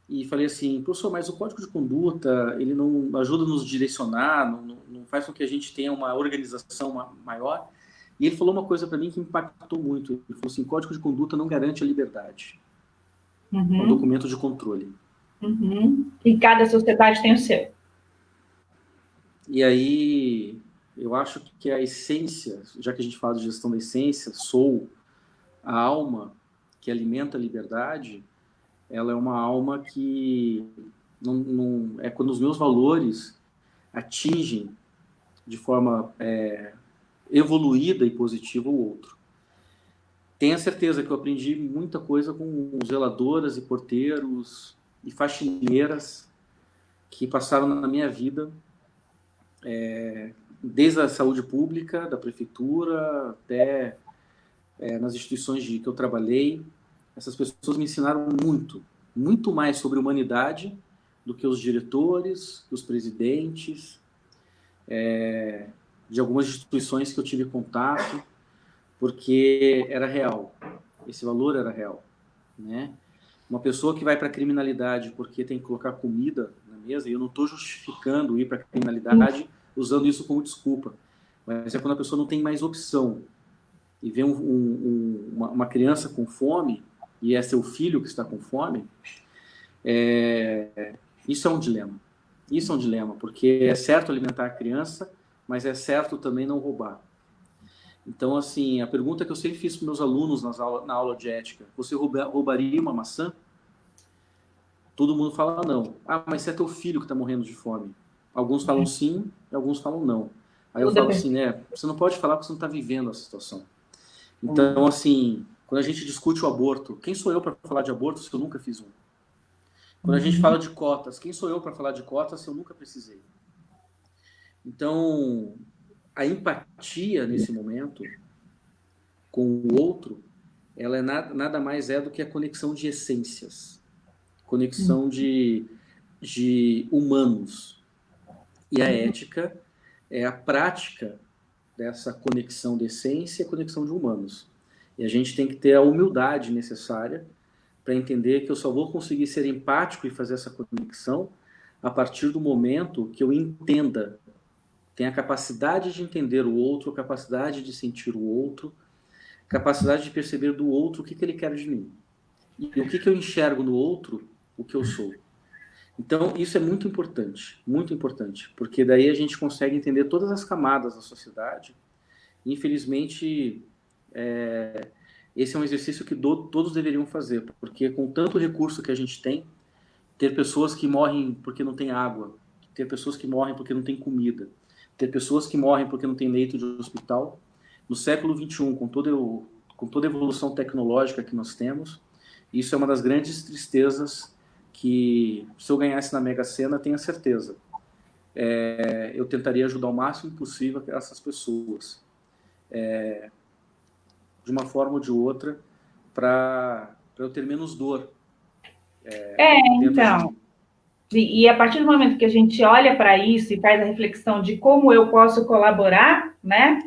e falei assim: professor, mas o código de conduta, ele não ajuda a nos direcionar, não faz com que a gente tenha uma organização maior. E ele falou uma coisa para mim que me impactou muito. Ele falou assim: código de conduta não garante a liberdade. É um documento de controle. E cada sociedade tem o seu. E aí, eu acho que a essência, já que a gente fala de gestão da essência, sou a alma que alimenta a liberdade, ela é uma alma que não é quando os meus valores atingem de forma evoluída e positiva o outro. Tenha certeza que eu aprendi muita coisa com zeladoras e porteiros e faxineiras que passaram na minha vida, desde a saúde pública, da prefeitura, até nas instituições que eu trabalhei. Essas pessoas me ensinaram muito, muito mais sobre humanidade do que os diretores, os presidentes, de algumas instituições que eu tive contato, porque era real, esse valor era real, né? Uma pessoa que vai para a criminalidade porque tem que colocar comida na mesa, e eu não estou justificando ir para a criminalidade usando isso como desculpa, mas é quando a pessoa não tem mais opção e vê uma criança com fome, e é seu filho que está com fome, isso é um dilema. Isso é um dilema, porque é certo alimentar a criança, mas é certo também não roubar. Então, assim, a pergunta que eu sempre fiz para meus alunos na aula de ética: você roubaria uma maçã? Todo mundo fala não. Ah, mas se é teu filho que está morrendo de fome. Alguns falam sim, e alguns falam não. Aí eu falo assim, você não pode falar porque você não está vivendo a situação. Então, assim, quando a gente discute o aborto, quem sou eu para falar de aborto se eu nunca fiz um? Quando a gente fala de cotas, quem sou eu para falar de cotas se eu nunca precisei? Então, a empatia nesse momento com o outro, ela nada mais é do que a conexão de essências, conexão de humanos. E a ética é a prática dessa conexão de essência e conexão de humanos. E a gente tem que ter a humildade necessária para entender que eu só vou conseguir ser empático e fazer essa conexão a partir do momento que eu entenda, tenha a capacidade de entender o outro, a capacidade de sentir o outro, capacidade de perceber do outro o que ele quer de mim. E o que eu enxergo no outro, o que eu sou. Então, isso é muito importante, porque daí a gente consegue entender todas as camadas da sociedade. Infelizmente, esse é um exercício que todos deveriam fazer, porque com tanto recurso que a gente tem, ter pessoas que morrem porque não tem água, ter pessoas que morrem porque não tem comida, ter pessoas que morrem porque não tem leito de hospital, no século XXI, com toda a evolução tecnológica que nós temos, isso é uma das grandes tristezas que, se eu ganhasse na Mega Sena, tenha certeza, eu tentaria ajudar o máximo possível essas pessoas, de uma forma ou de outra, para eu ter menos dor. Então. E a partir do momento que a gente olha para isso e faz a reflexão de como eu posso colaborar, né?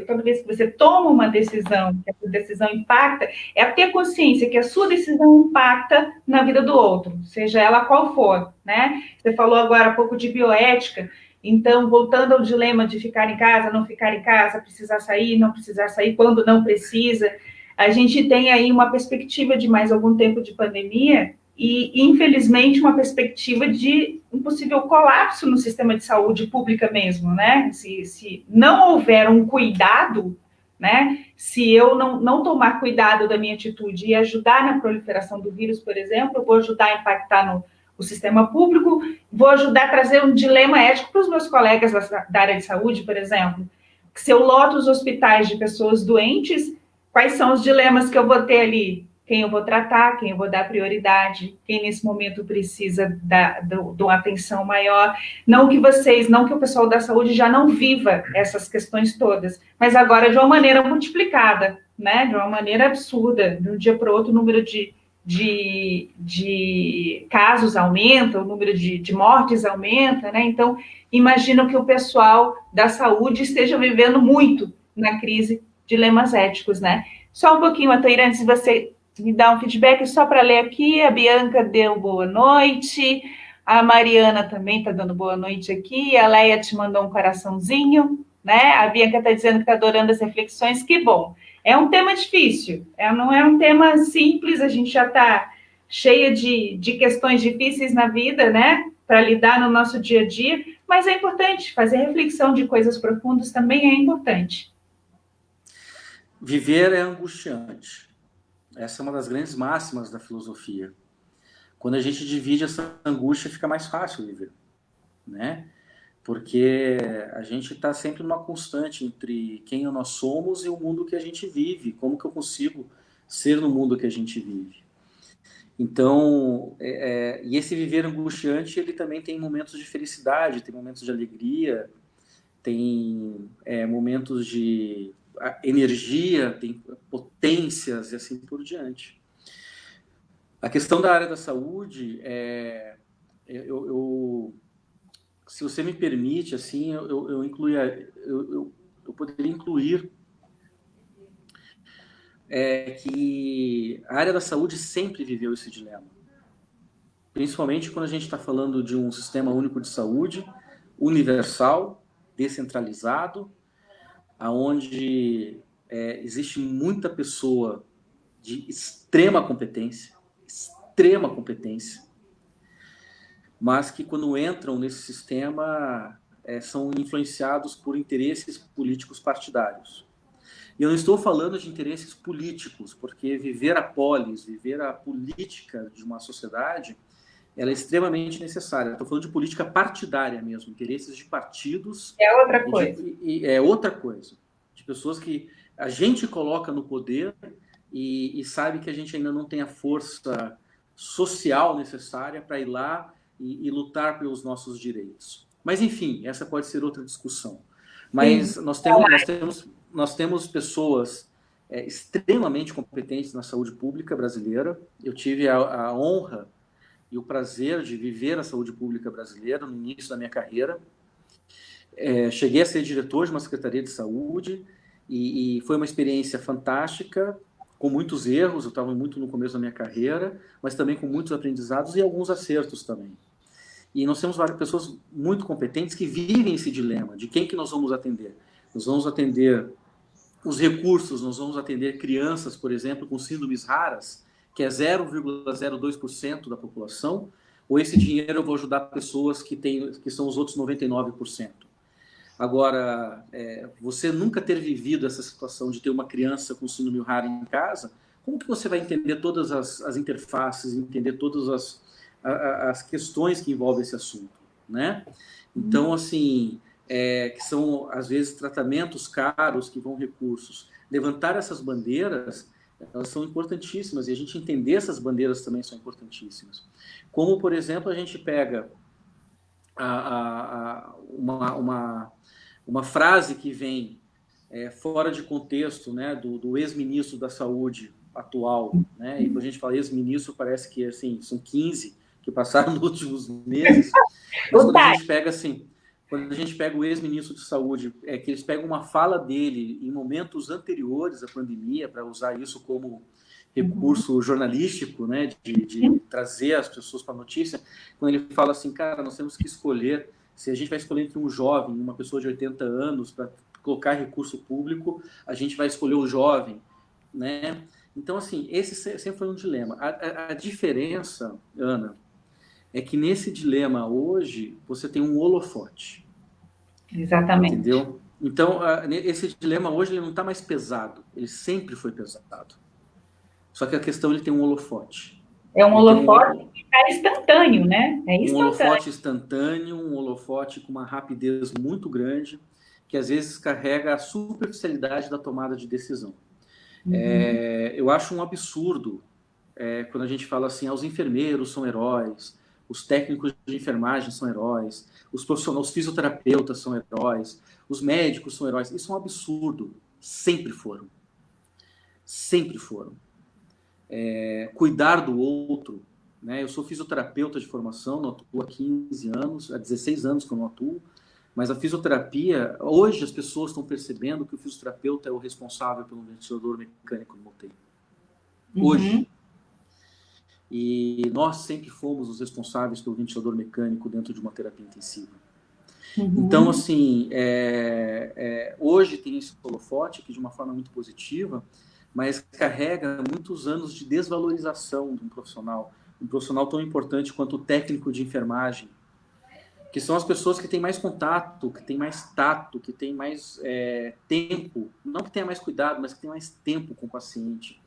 Toda vez que você toma uma decisão, que essa decisão impacta, é ter consciência que a sua decisão impacta na vida do outro, seja ela qual for, né? Você falou agora há pouco de bioética, então, voltando ao dilema de ficar em casa, não ficar em casa, precisar sair, não precisar sair, quando não precisa, a gente tem aí uma perspectiva de mais algum tempo de pandemia e, infelizmente, uma perspectiva de um possível colapso no sistema de saúde pública mesmo, né? Se não houver um cuidado, né? Se eu não tomar cuidado da minha atitude e ajudar na proliferação do vírus, por exemplo, eu vou ajudar a impactar o sistema público, vou ajudar a trazer um dilema ético para os meus colegas da área de saúde, por exemplo. Se eu loto os hospitais de pessoas doentes, quais são os dilemas que eu vou ter ali? Quem eu vou tratar, quem eu vou dar prioridade, quem nesse momento precisa de uma atenção maior. Não que o pessoal da saúde já não viva essas questões todas, mas agora de uma maneira multiplicada, né? De uma maneira absurda. De um dia para o outro, o número de casos aumenta, o número de mortes aumenta, né? Então, imagino que o pessoal da saúde esteja vivendo muito na crise, dilemas éticos, né? Só um pouquinho, Ataíra, antes de você me dar um feedback, só para ler aqui, a Bianca deu boa noite, a Mariana também está dando boa noite aqui, a Leia te mandou um coraçãozinho, né? A Bianca está dizendo que está adorando as reflexões, que bom. É um tema difícil, não é um tema simples, a gente já está cheia de questões difíceis na vida, né? Para lidar no nosso dia a dia, mas é importante fazer reflexão de coisas profundas também é importante. Viver é angustiante. Essa é uma das grandes máximas da filosofia. Quando a gente divide essa angústia, fica mais fácil viver, né? Porque a gente está sempre numa constante entre quem nós somos e o mundo que a gente vive. Como que eu consigo ser no mundo que a gente vive? Então, e esse viver angustiante, ele também tem momentos de felicidade, tem momentos de alegria, tem momentos de energia, tem potências e assim por diante. A questão da área da saúde, se você me permite, assim, eu poderia incluir que a área da saúde sempre viveu esse dilema. Principalmente quando a gente está falando de um sistema único de saúde, universal, descentralizado, onde existe muita pessoa de extrema competência, mas que quando entram nesse sistema são influenciados por interesses políticos partidários. E eu não estou falando de interesses políticos, porque viver a polis, viver a política de uma sociedade, ela é extremamente necessária. Estou falando de política partidária mesmo, interesses de partidos. É outra coisa. É outra coisa. De pessoas que a gente coloca no poder e sabe que a gente ainda não tem a força social necessária para ir lá e lutar pelos nossos direitos. Mas, enfim, essa pode ser outra discussão. Mas nós temos pessoas extremamente competentes na saúde pública brasileira. Eu tive a honra e o prazer de viver a saúde pública brasileira no início da minha carreira. Cheguei a ser diretor de uma secretaria de saúde e foi uma experiência fantástica, com muitos erros, eu estava muito no começo da minha carreira, mas também com muitos aprendizados e alguns acertos também. E nós temos várias pessoas muito competentes que vivem esse dilema de quem que nós vamos atender. Nós vamos atender os recursos, nós vamos atender crianças, por exemplo, com síndromes raras, que é 0,02% da população, ou esse dinheiro eu vou ajudar pessoas que são os outros 99%. Agora, você nunca ter vivido essa situação de ter uma criança com síndrome rara em casa, como que você vai entender todas as interfaces, entender todas as questões que envolvem esse assunto, né? Então, assim, que são, às vezes, tratamentos caros que vão recursos. Levantar essas bandeiras, elas são importantíssimas, e a gente entender essas bandeiras também são importantíssimas. Como, por exemplo, a gente pega uma frase que vem fora de contexto, né, do ex-ministro da Saúde atual, né, e quando a gente fala ex-ministro, parece que assim, são 15 que passaram nos últimos meses, mas quando a gente pega assim, quando a gente pega o ex-ministro de Saúde, que eles pegam uma fala dele em momentos anteriores à pandemia, para usar isso como recurso jornalístico, né, de trazer as pessoas para a notícia, quando ele fala assim, cara, nós temos que escolher, se a gente vai escolher entre um jovem e uma pessoa de 80 anos para colocar recurso público, a gente vai escolher o jovem, né? Então, assim, esse sempre foi um dilema. A diferença, Ana, é que nesse dilema hoje você tem um holofote. Exatamente. Entendeu? Então, esse dilema hoje ele não está mais pesado, ele sempre foi pesado. Só que a questão ele tem um holofote. É um Ele tem holofote que está instantâneo, né? É um instantâneo. holofote instantâneo, um holofote com uma rapidez muito grande, que às vezes carrega a superficialidade da tomada de decisão. Uhum. Eu acho um absurdo quando a gente fala assim, os enfermeiros são heróis, os técnicos de enfermagem são heróis, os profissionais, os fisioterapeutas são heróis, os médicos são heróis. Isso é um absurdo. Sempre foram. Sempre foram. Cuidar do outro, né? Eu sou fisioterapeuta de formação, não atuo há 15 anos, há 16 anos que eu não atuo, mas a fisioterapia, hoje as pessoas estão percebendo que o fisioterapeuta é o responsável pelo ventilador mecânico no UTI. Hoje. Uhum. E nós sempre fomos os responsáveis pelo ventilador mecânico dentro de uma terapia intensiva. Uhum. Então, assim, hoje tem esse holofote que de uma forma muito positiva, mas carrega muitos anos de desvalorização de um profissional tão importante quanto o técnico de enfermagem, que são as pessoas que têm mais contato, que têm mais tato, que têm mais tempo, não que tenha mais cuidado, mas que têm mais tempo com o paciente,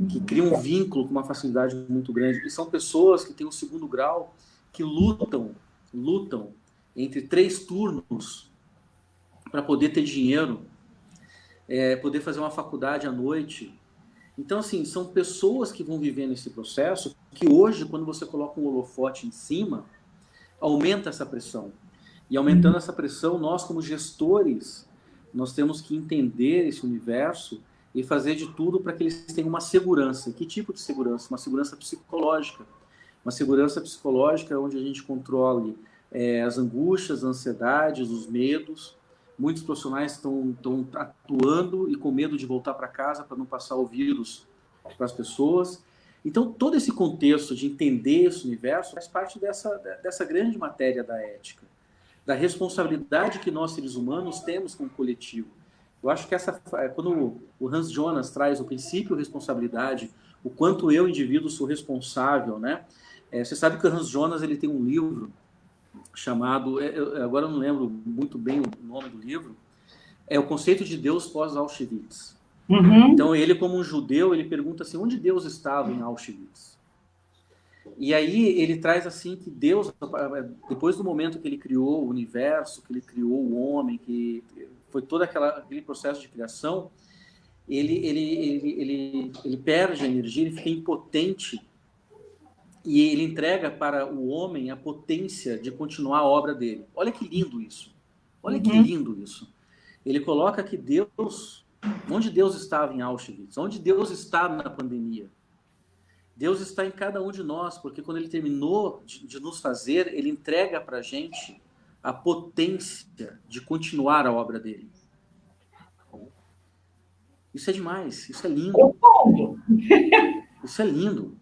que criam um vínculo com uma facilidade muito grande. E são pessoas que têm um segundo grau, que lutam entre 3 turnos para poder ter dinheiro, poder fazer uma faculdade à noite. Então, assim, são pessoas que vão vivendo esse processo que hoje, quando você coloca um holofote em cima, aumenta essa pressão. E aumentando essa pressão, nós como gestores, nós temos que entender esse universo e fazer de tudo para que eles tenham uma segurança. Que tipo de segurança? Uma segurança psicológica. Uma segurança psicológica onde a gente controle as angústias, as ansiedades, os medos. Muitos profissionais estão atuando e com medo de voltar para casa para não passar o vírus para as pessoas. Então, todo esse contexto de entender esse universo faz parte dessa grande matéria da ética, da responsabilidade que nós, seres humanos, temos com o coletivo. Eu acho que quando o Hans Jonas traz o princípio responsabilidade, o quanto eu, indivíduo, sou responsável, né? Você sabe que o Hans Jonas ele tem um livro chamado, agora eu não lembro muito bem o nome do livro, é o Conceito de Deus pós-Auschwitz. Uhum. Então, ele, como um judeu, ele pergunta assim, onde Deus estava em Auschwitz? E aí ele traz assim que Deus, depois do momento que ele criou o universo, que ele criou o homem, que foi todo aquele processo de criação, ele perde a energia, ele fica impotente e ele entrega para o homem a potência de continuar a obra dele. Olha que lindo isso. Olha que lindo isso. Ele coloca que Deus, onde Deus estava em Auschwitz, onde Deus está na pandemia. Deus está em cada um de nós, porque quando ele terminou de nos fazer, ele entrega para a gente a potência de continuar a obra dele. Isso é demais, isso é lindo. Isso é lindo.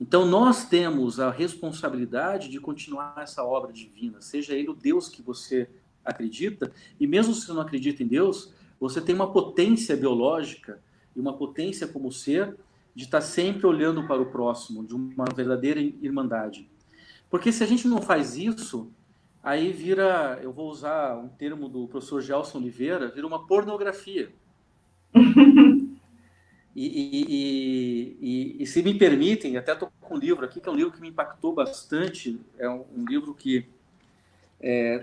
Então nós temos a responsabilidade de continuar essa obra divina, seja ele o Deus que você acredita, e mesmo se você não acredita em Deus, você tem uma potência biológica e uma potência como ser de estar sempre olhando para o próximo, de uma verdadeira irmandade. Porque se a gente não faz isso, aí vira, eu vou usar um termo do professor Gelson Oliveira, vira uma pornografia. E se me permitem, até estou com um livro aqui, que é um livro que me impactou bastante, é um livro que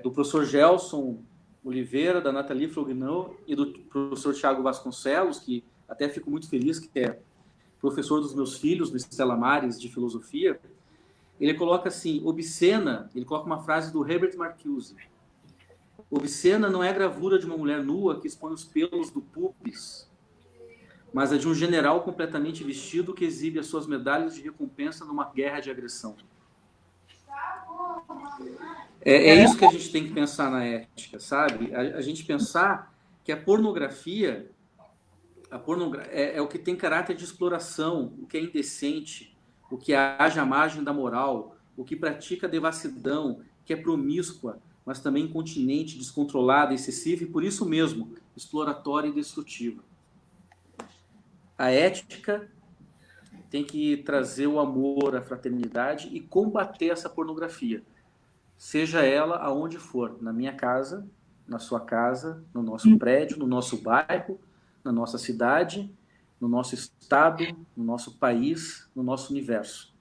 do professor Gelson Oliveira, da Nathalie Flogneau e do professor Thiago Vasconcelos, que até fico muito feliz, que é professor dos meus filhos, no Stella Maris, de filosofia. Ele coloca assim, obscena, ele coloca uma frase do Herbert Marcuse. Obscena não é a gravura de uma mulher nua que expõe os pelos do pubis, mas a de um general completamente vestido que exibe as suas medalhas de recompensa numa guerra de agressão. É isso que a gente tem que pensar na ética, sabe? A gente pensar que a pornografia é o que tem caráter de exploração, o que é indecente, o que age à margem da moral, o que pratica devassidão, que é promíscua, mas também incontinente, descontrolada, excessiva e, por isso mesmo, exploratória e destrutiva. A ética tem que trazer o amor, a fraternidade e combater essa pornografia, seja ela aonde for, na minha casa, na sua casa, no nosso prédio, no nosso bairro, na nossa cidade, no nosso estado, no nosso país, no nosso universo.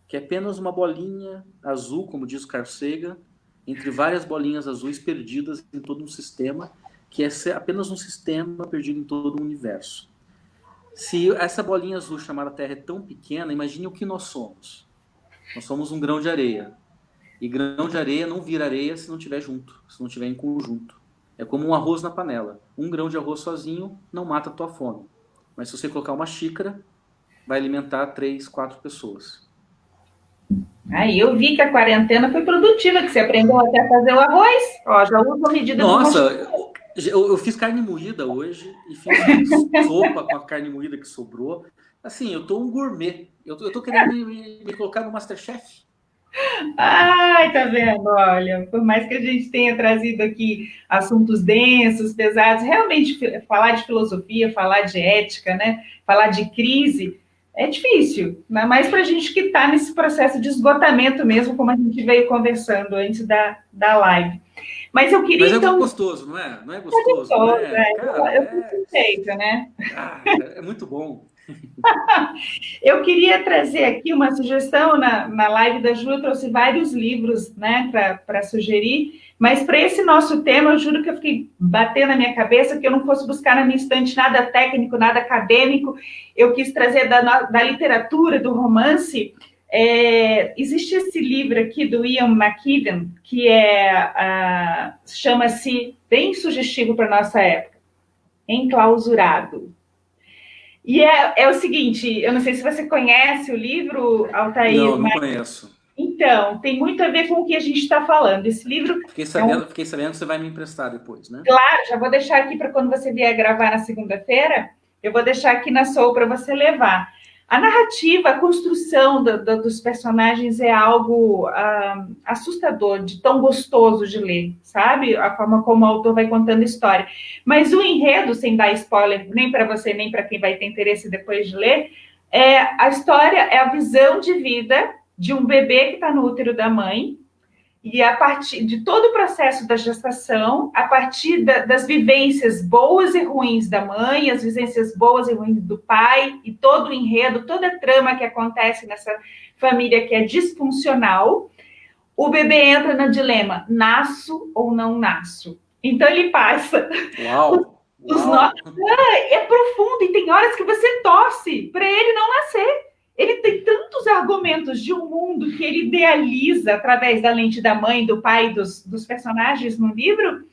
Que é apenas uma bolinha azul, como diz o Carl Sagan, entre várias bolinhas azuis perdidas em todo um sistema, que é apenas um sistema perdido em todo o universo. Se essa bolinha azul chamada Terra é tão pequena, imagine o que nós somos. Nós somos um grão de areia. E grão de areia não vira areia se não estiver junto, se não estiver em conjunto. É como um arroz na panela. Um grão de arroz sozinho não mata a tua fome. Mas se você colocar uma xícara, vai alimentar 3, 4 pessoas. Aí eu vi que a quarentena foi produtiva, que você aprendeu até a fazer o arroz. Ó, já uso a medida Nossa, do eu fiz carne moída hoje e fiz sopa com a carne moída que sobrou. Assim, eu tô um gourmet. Eu tô querendo me colocar no MasterChef. Ai, tá vendo? Olha, por mais que a gente tenha trazido aqui assuntos densos, pesados, realmente falar de filosofia, falar de ética, né? Falar de crise, é difícil, ainda mais para a gente que está nesse processo de esgotamento mesmo, como a gente veio conversando antes da live. Mas eu queria, Mas é então. gostoso, não é? Não é gostoso, não é? Cara, Eu fui suspeita, né? é muito bom. Eu queria trazer aqui uma sugestão na live da Ju, eu trouxe vários livros, né, para sugerir, mas para esse nosso tema, eu juro que eu fiquei batendo na minha cabeça que eu não fosse buscar na minha estante nada técnico, nada acadêmico, eu quis trazer da literatura, do romance. Existe esse livro aqui do Ian McEwan, que chama-se, bem sugestivo para a nossa época, Enclausurado. E é o seguinte, eu não sei se você conhece o livro, Altair, Não conheço. então, tem muito a ver com o que a gente está falando. Esse livro. Fiquei sabendo que você vai me emprestar depois, né? Claro, já vou deixar aqui para quando você vier gravar na segunda-feira, eu vou deixar aqui na Soul para você levar. A narrativa, a construção dos personagens é algo assustador, de tão gostoso de ler, sabe? A forma como o autor vai contando a história. Mas o enredo, sem dar spoiler nem para você, nem para quem vai ter interesse depois de ler, a história é a visão de vida de um bebê que está no útero da mãe, e a partir de todo o processo da gestação, a partir das vivências boas e ruins da mãe, as vivências boas e ruins do pai, e todo o enredo, toda a trama que acontece nessa família que é disfuncional, o bebê entra no dilema, nasço ou não nasço? Então ele passa... Uau! É profundo, e tem horas que você torce para ele não nascer. Ele tem tantos argumentos de um mundo que ele idealiza através da lente da mãe, do pai, dos personagens no livro,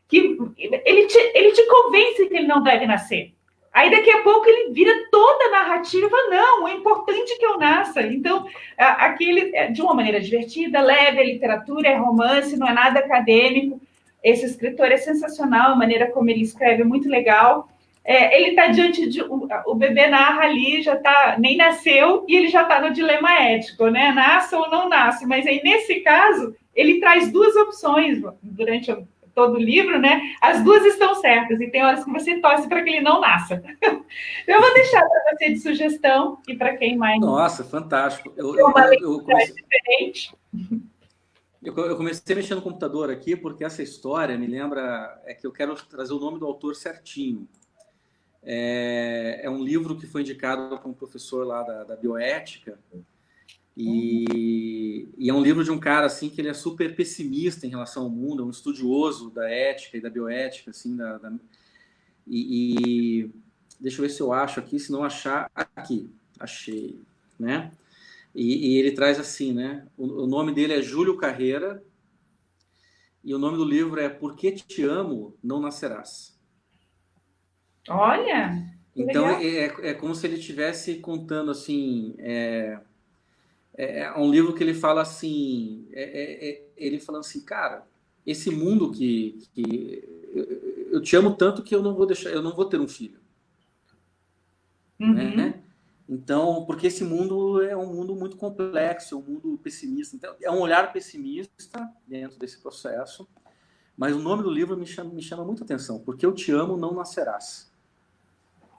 que ele te convence que ele não deve nascer. Aí daqui a pouco ele vira toda a narrativa, não, é importante que eu nasça. Então, aquele, de uma maneira divertida, leve, a literatura, é romance, não é nada acadêmico. Esse escritor é sensacional, a maneira como ele escreve é muito legal. Ele está diante de... O bebê narra ali, já tá, nem nasceu, e ele já está no dilema ético, né? Nasce ou não nasce. Mas aí, nesse caso, ele traz duas opções durante todo o livro, né? As duas estão certas, e tem horas que você torce para que ele não nasça. Eu vou deixar para você de sugestão, e para quem mais... Nossa, fantástico. Diferente. Eu comecei a mexer no computador aqui, porque essa história me lembra... É que eu quero trazer o nome do autor certinho. É um livro que foi indicado para um professor lá da bioética, e é um livro de um cara assim que ele é super pessimista em relação ao mundo, é um estudioso da ética e da bioética, assim, e deixa eu ver se eu acho aqui, se não achar, aqui, achei, né? E ele traz assim, né? O nome dele é Júlio Carreira, e o nome do livro é Por que te amo, não nascerás. Olha! Então, é como se ele estivesse contando, assim, um livro que ele fala assim, ele falando assim, cara, esse mundo que eu te amo tanto que eu não vou ter um filho. Uhum. Né? Então, porque esse mundo é um mundo muito complexo, é um mundo pessimista. Então, é um olhar pessimista dentro desse processo, mas o nome do livro me chama muita atenção, Porque eu te amo, não nascerás.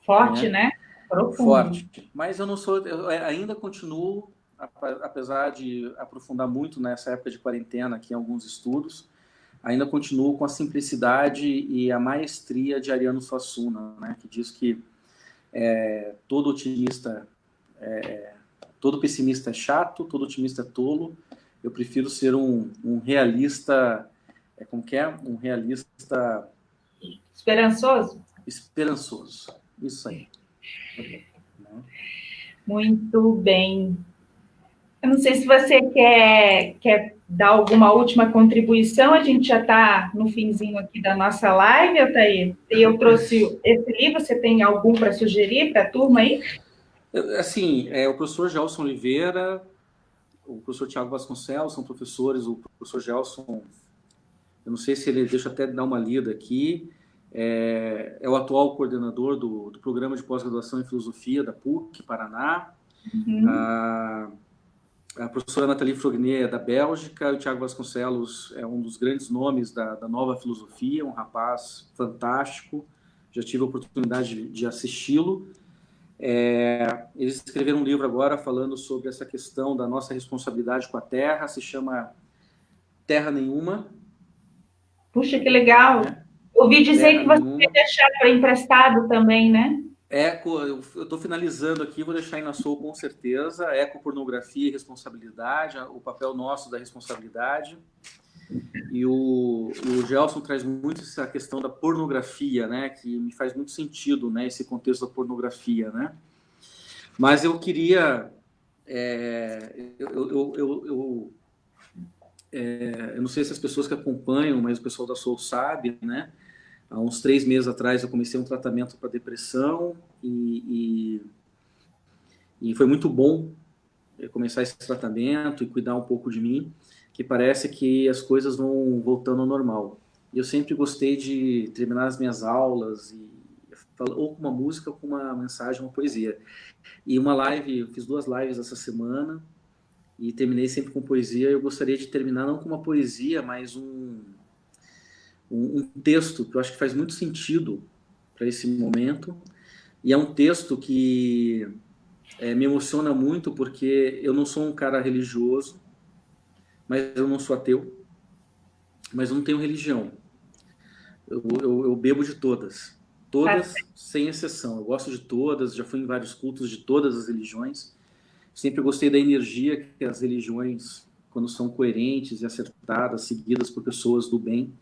Forte, né? Profundo. Forte. Mas eu ainda continuo, apesar de aprofundar muito nessa época de quarentena aqui em alguns estudos, ainda continuo com a simplicidade e a maestria de Ariano Suassuna, né, que diz que todo otimista, todo pessimista é chato, todo otimista é tolo. Eu prefiro ser um realista, como que é? Um realista... Esperançoso? Esperançoso. Isso aí. Muito bem. Eu não sei se você quer dar alguma última contribuição, a gente já está no finzinho aqui da nossa live, Altair. E eu trouxe esse livro, você tem algum para sugerir para a turma aí? Assim, o professor Gelson Oliveira, o professor Tiago Vasconcelos são professores, o professor Gelson, eu não sei se ele, deixa eu até dar uma lida aqui, é o atual coordenador do programa de pós-graduação em filosofia da PUC, Paraná. A professora Nathalie Frognier é da Bélgica, o Tiago Vasconcelos é um dos grandes nomes da nova filosofia, um rapaz fantástico, já tive a oportunidade de assisti-lo. Eles escreveram um livro agora falando sobre essa questão da nossa responsabilidade com a Terra, se chama Terra Nenhuma. Puxa, que legal! Ouvi dizer que você vai deixar para emprestado também, né? Eu estou finalizando aqui, vou deixar aí na sua com certeza. Ecopornografia e responsabilidade, o papel nosso da responsabilidade. E o Gelson traz muito essa questão da pornografia, né? Que me faz muito sentido, né? Esse contexto da pornografia, né? Mas eu queria... eu não sei se as pessoas que acompanham, mas o pessoal da Soul sabe, né? Há uns 3 meses atrás eu comecei um tratamento para depressão e foi muito bom começar esse tratamento e cuidar um pouco de mim, que parece que as coisas vão voltando ao normal. Eu sempre gostei de terminar as minhas aulas ou com uma música, ou com uma mensagem, uma poesia. E uma live, eu fiz 2 lives essa semana e terminei sempre com poesia. Eu gostaria de terminar não com uma poesia, mas um texto que eu acho que faz muito sentido para esse momento, e é um texto que me emociona muito porque eu não sou um cara religioso, mas eu não sou ateu, mas eu não tenho religião. Eu bebo de todas, sem exceção. Eu gosto de todas, já fui em vários cultos de todas as religiões, sempre gostei da energia que as religiões, quando são coerentes e acertadas, seguidas por pessoas do bem,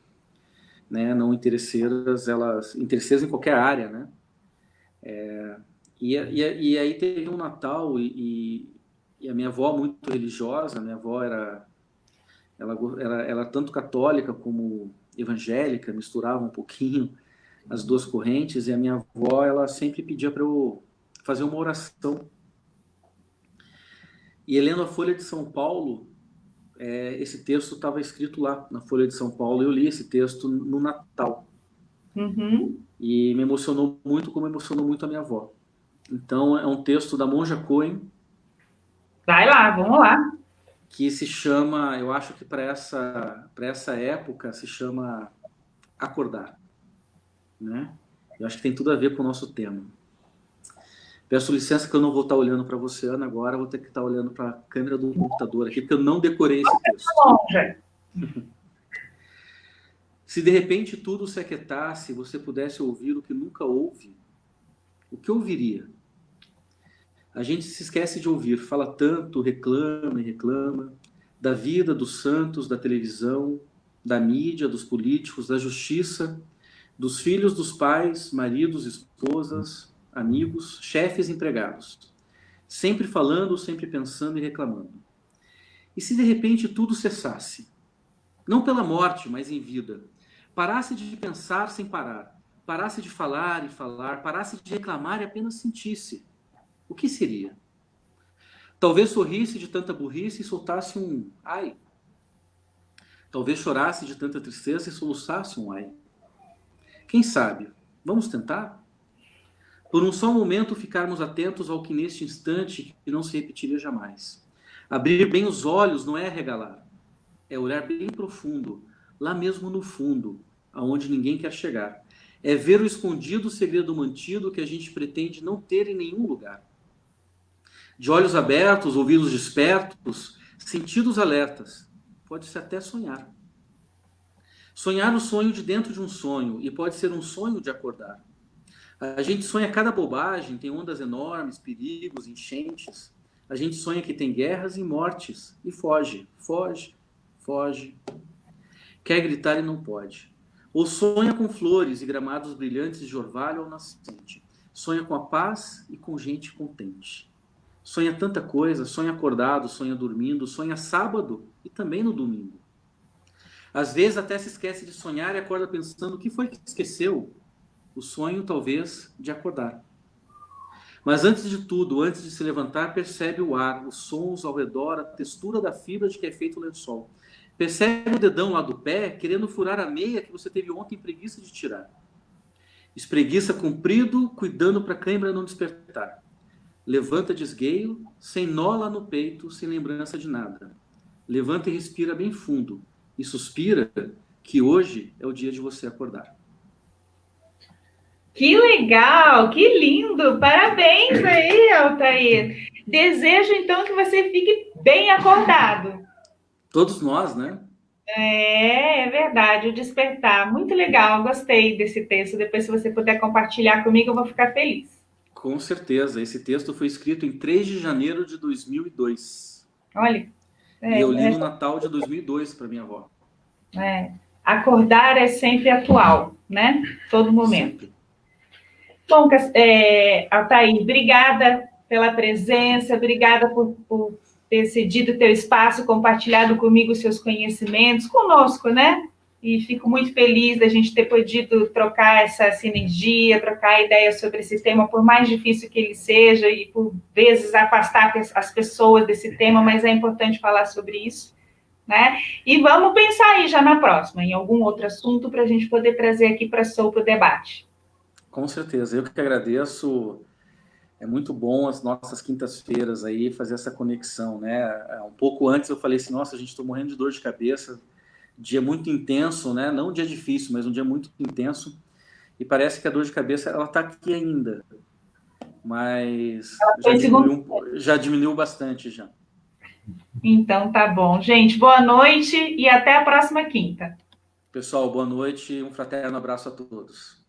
né, não interesseiras, elas interesseiras em qualquer área, né? E aí teve um Natal e a minha avó muito religiosa, minha avó ela tanto católica como evangélica, misturava um pouquinho as duas correntes, e a minha avó ela sempre pedia para eu fazer uma oração. E lendo a Folha de São Paulo, esse texto estava escrito lá na Folha de São Paulo. Eu li esse texto no Natal. E me emocionou muito, como emocionou muito a minha avó. Então, é um texto da Monja Coen. Vai lá, vamos lá. Que se chama, eu acho que para essa época, se chama Acordar. Né? Eu acho que tem tudo a ver com o nosso tema. Peço licença que eu não vou estar olhando para você, Ana, agora eu vou ter que estar olhando para a câmera do computador aqui, porque eu não decorei esse texto. Se de repente tudo se aquietasse e você pudesse ouvir o que nunca ouve, o que ouviria? A gente se esquece de ouvir, fala tanto, reclama e reclama, da vida, dos santos, da televisão, da mídia, dos políticos, da justiça, dos filhos, dos pais, maridos, esposas, amigos, chefes, empregados. Sempre falando, sempre pensando e reclamando. E se de repente tudo cessasse? Não pela morte, mas em vida. Parasse de pensar sem parar. Parasse de falar e falar. Parasse de reclamar e apenas sentisse. O que seria? Talvez sorrisse de tanta burrice e soltasse um ai. Talvez chorasse de tanta tristeza e soluçasse um ai. Quem sabe? Vamos tentar? Por um só momento ficarmos atentos ao que neste instante que não se repetiria jamais. Abrir bem os olhos não é arregalar. É olhar bem profundo, lá mesmo no fundo, aonde ninguém quer chegar. É ver o escondido segredo mantido que a gente pretende não ter em nenhum lugar. De olhos abertos, ouvidos despertos, sentidos alertas, pode-se até sonhar. Sonhar o sonho de dentro de um sonho, e pode ser um sonho de acordar. A gente sonha cada bobagem, tem ondas enormes, perigos, enchentes. A gente sonha que tem guerras e mortes, e foge, foge, foge. Quer gritar e não pode. Ou sonha com flores e gramados brilhantes de orvalho ao nascente. Sonha com a paz e com gente contente. Sonha tanta coisa, sonha acordado, sonha dormindo, sonha sábado e também no domingo. Às vezes até se esquece de sonhar e acorda pensando o que foi que esqueceu. O sonho, talvez, de acordar. Mas antes de tudo, antes de se levantar, percebe o ar, os sons ao redor, a textura da fibra de que é feito o lençol. Percebe o dedão lá do pé, querendo furar a meia que você teve ontem preguiça de tirar. Espreguiça comprido, cuidando para a cãibra não despertar. Levanta de esgueio, sem nó lá no peito, sem lembrança de nada. Levanta e respira bem fundo. E suspira que hoje é o dia de você acordar. Que legal, que lindo! Parabéns aí, Altair. Desejo, então, que você fique bem acordado. Todos nós, né? É verdade, o despertar. Muito legal, gostei desse texto. Depois, se você puder compartilhar comigo, eu vou ficar feliz. Com certeza. Esse texto foi escrito em 3 de janeiro de 2002. Olha. E eu li no Natal de 2002 para minha avó. Acordar é sempre atual, né? Todo momento. Sempre. Bom, Altair, obrigada pela presença, obrigada por ter cedido o teu espaço, compartilhado comigo os seus conhecimentos, conosco, né? E fico muito feliz da gente ter podido trocar essa sinergia, trocar ideias sobre esse tema, por mais difícil que ele seja, e por vezes afastar as pessoas desse tema, mas é importante falar sobre isso, né? E vamos pensar aí já na próxima, em algum outro assunto, para a gente poder trazer aqui para o debate. Com certeza, eu que agradeço. É muito bom as nossas quintas-feiras aí fazer essa conexão, né? Um pouco antes eu falei assim, nossa, a gente está morrendo de dor de cabeça, dia muito intenso, né? Não um dia difícil, mas um dia muito intenso. E parece que a dor de cabeça ela está aqui ainda, mas já diminuiu bastante já. Então tá bom, gente. Boa noite e até a próxima quinta. Pessoal, boa noite, um fraterno abraço a todos.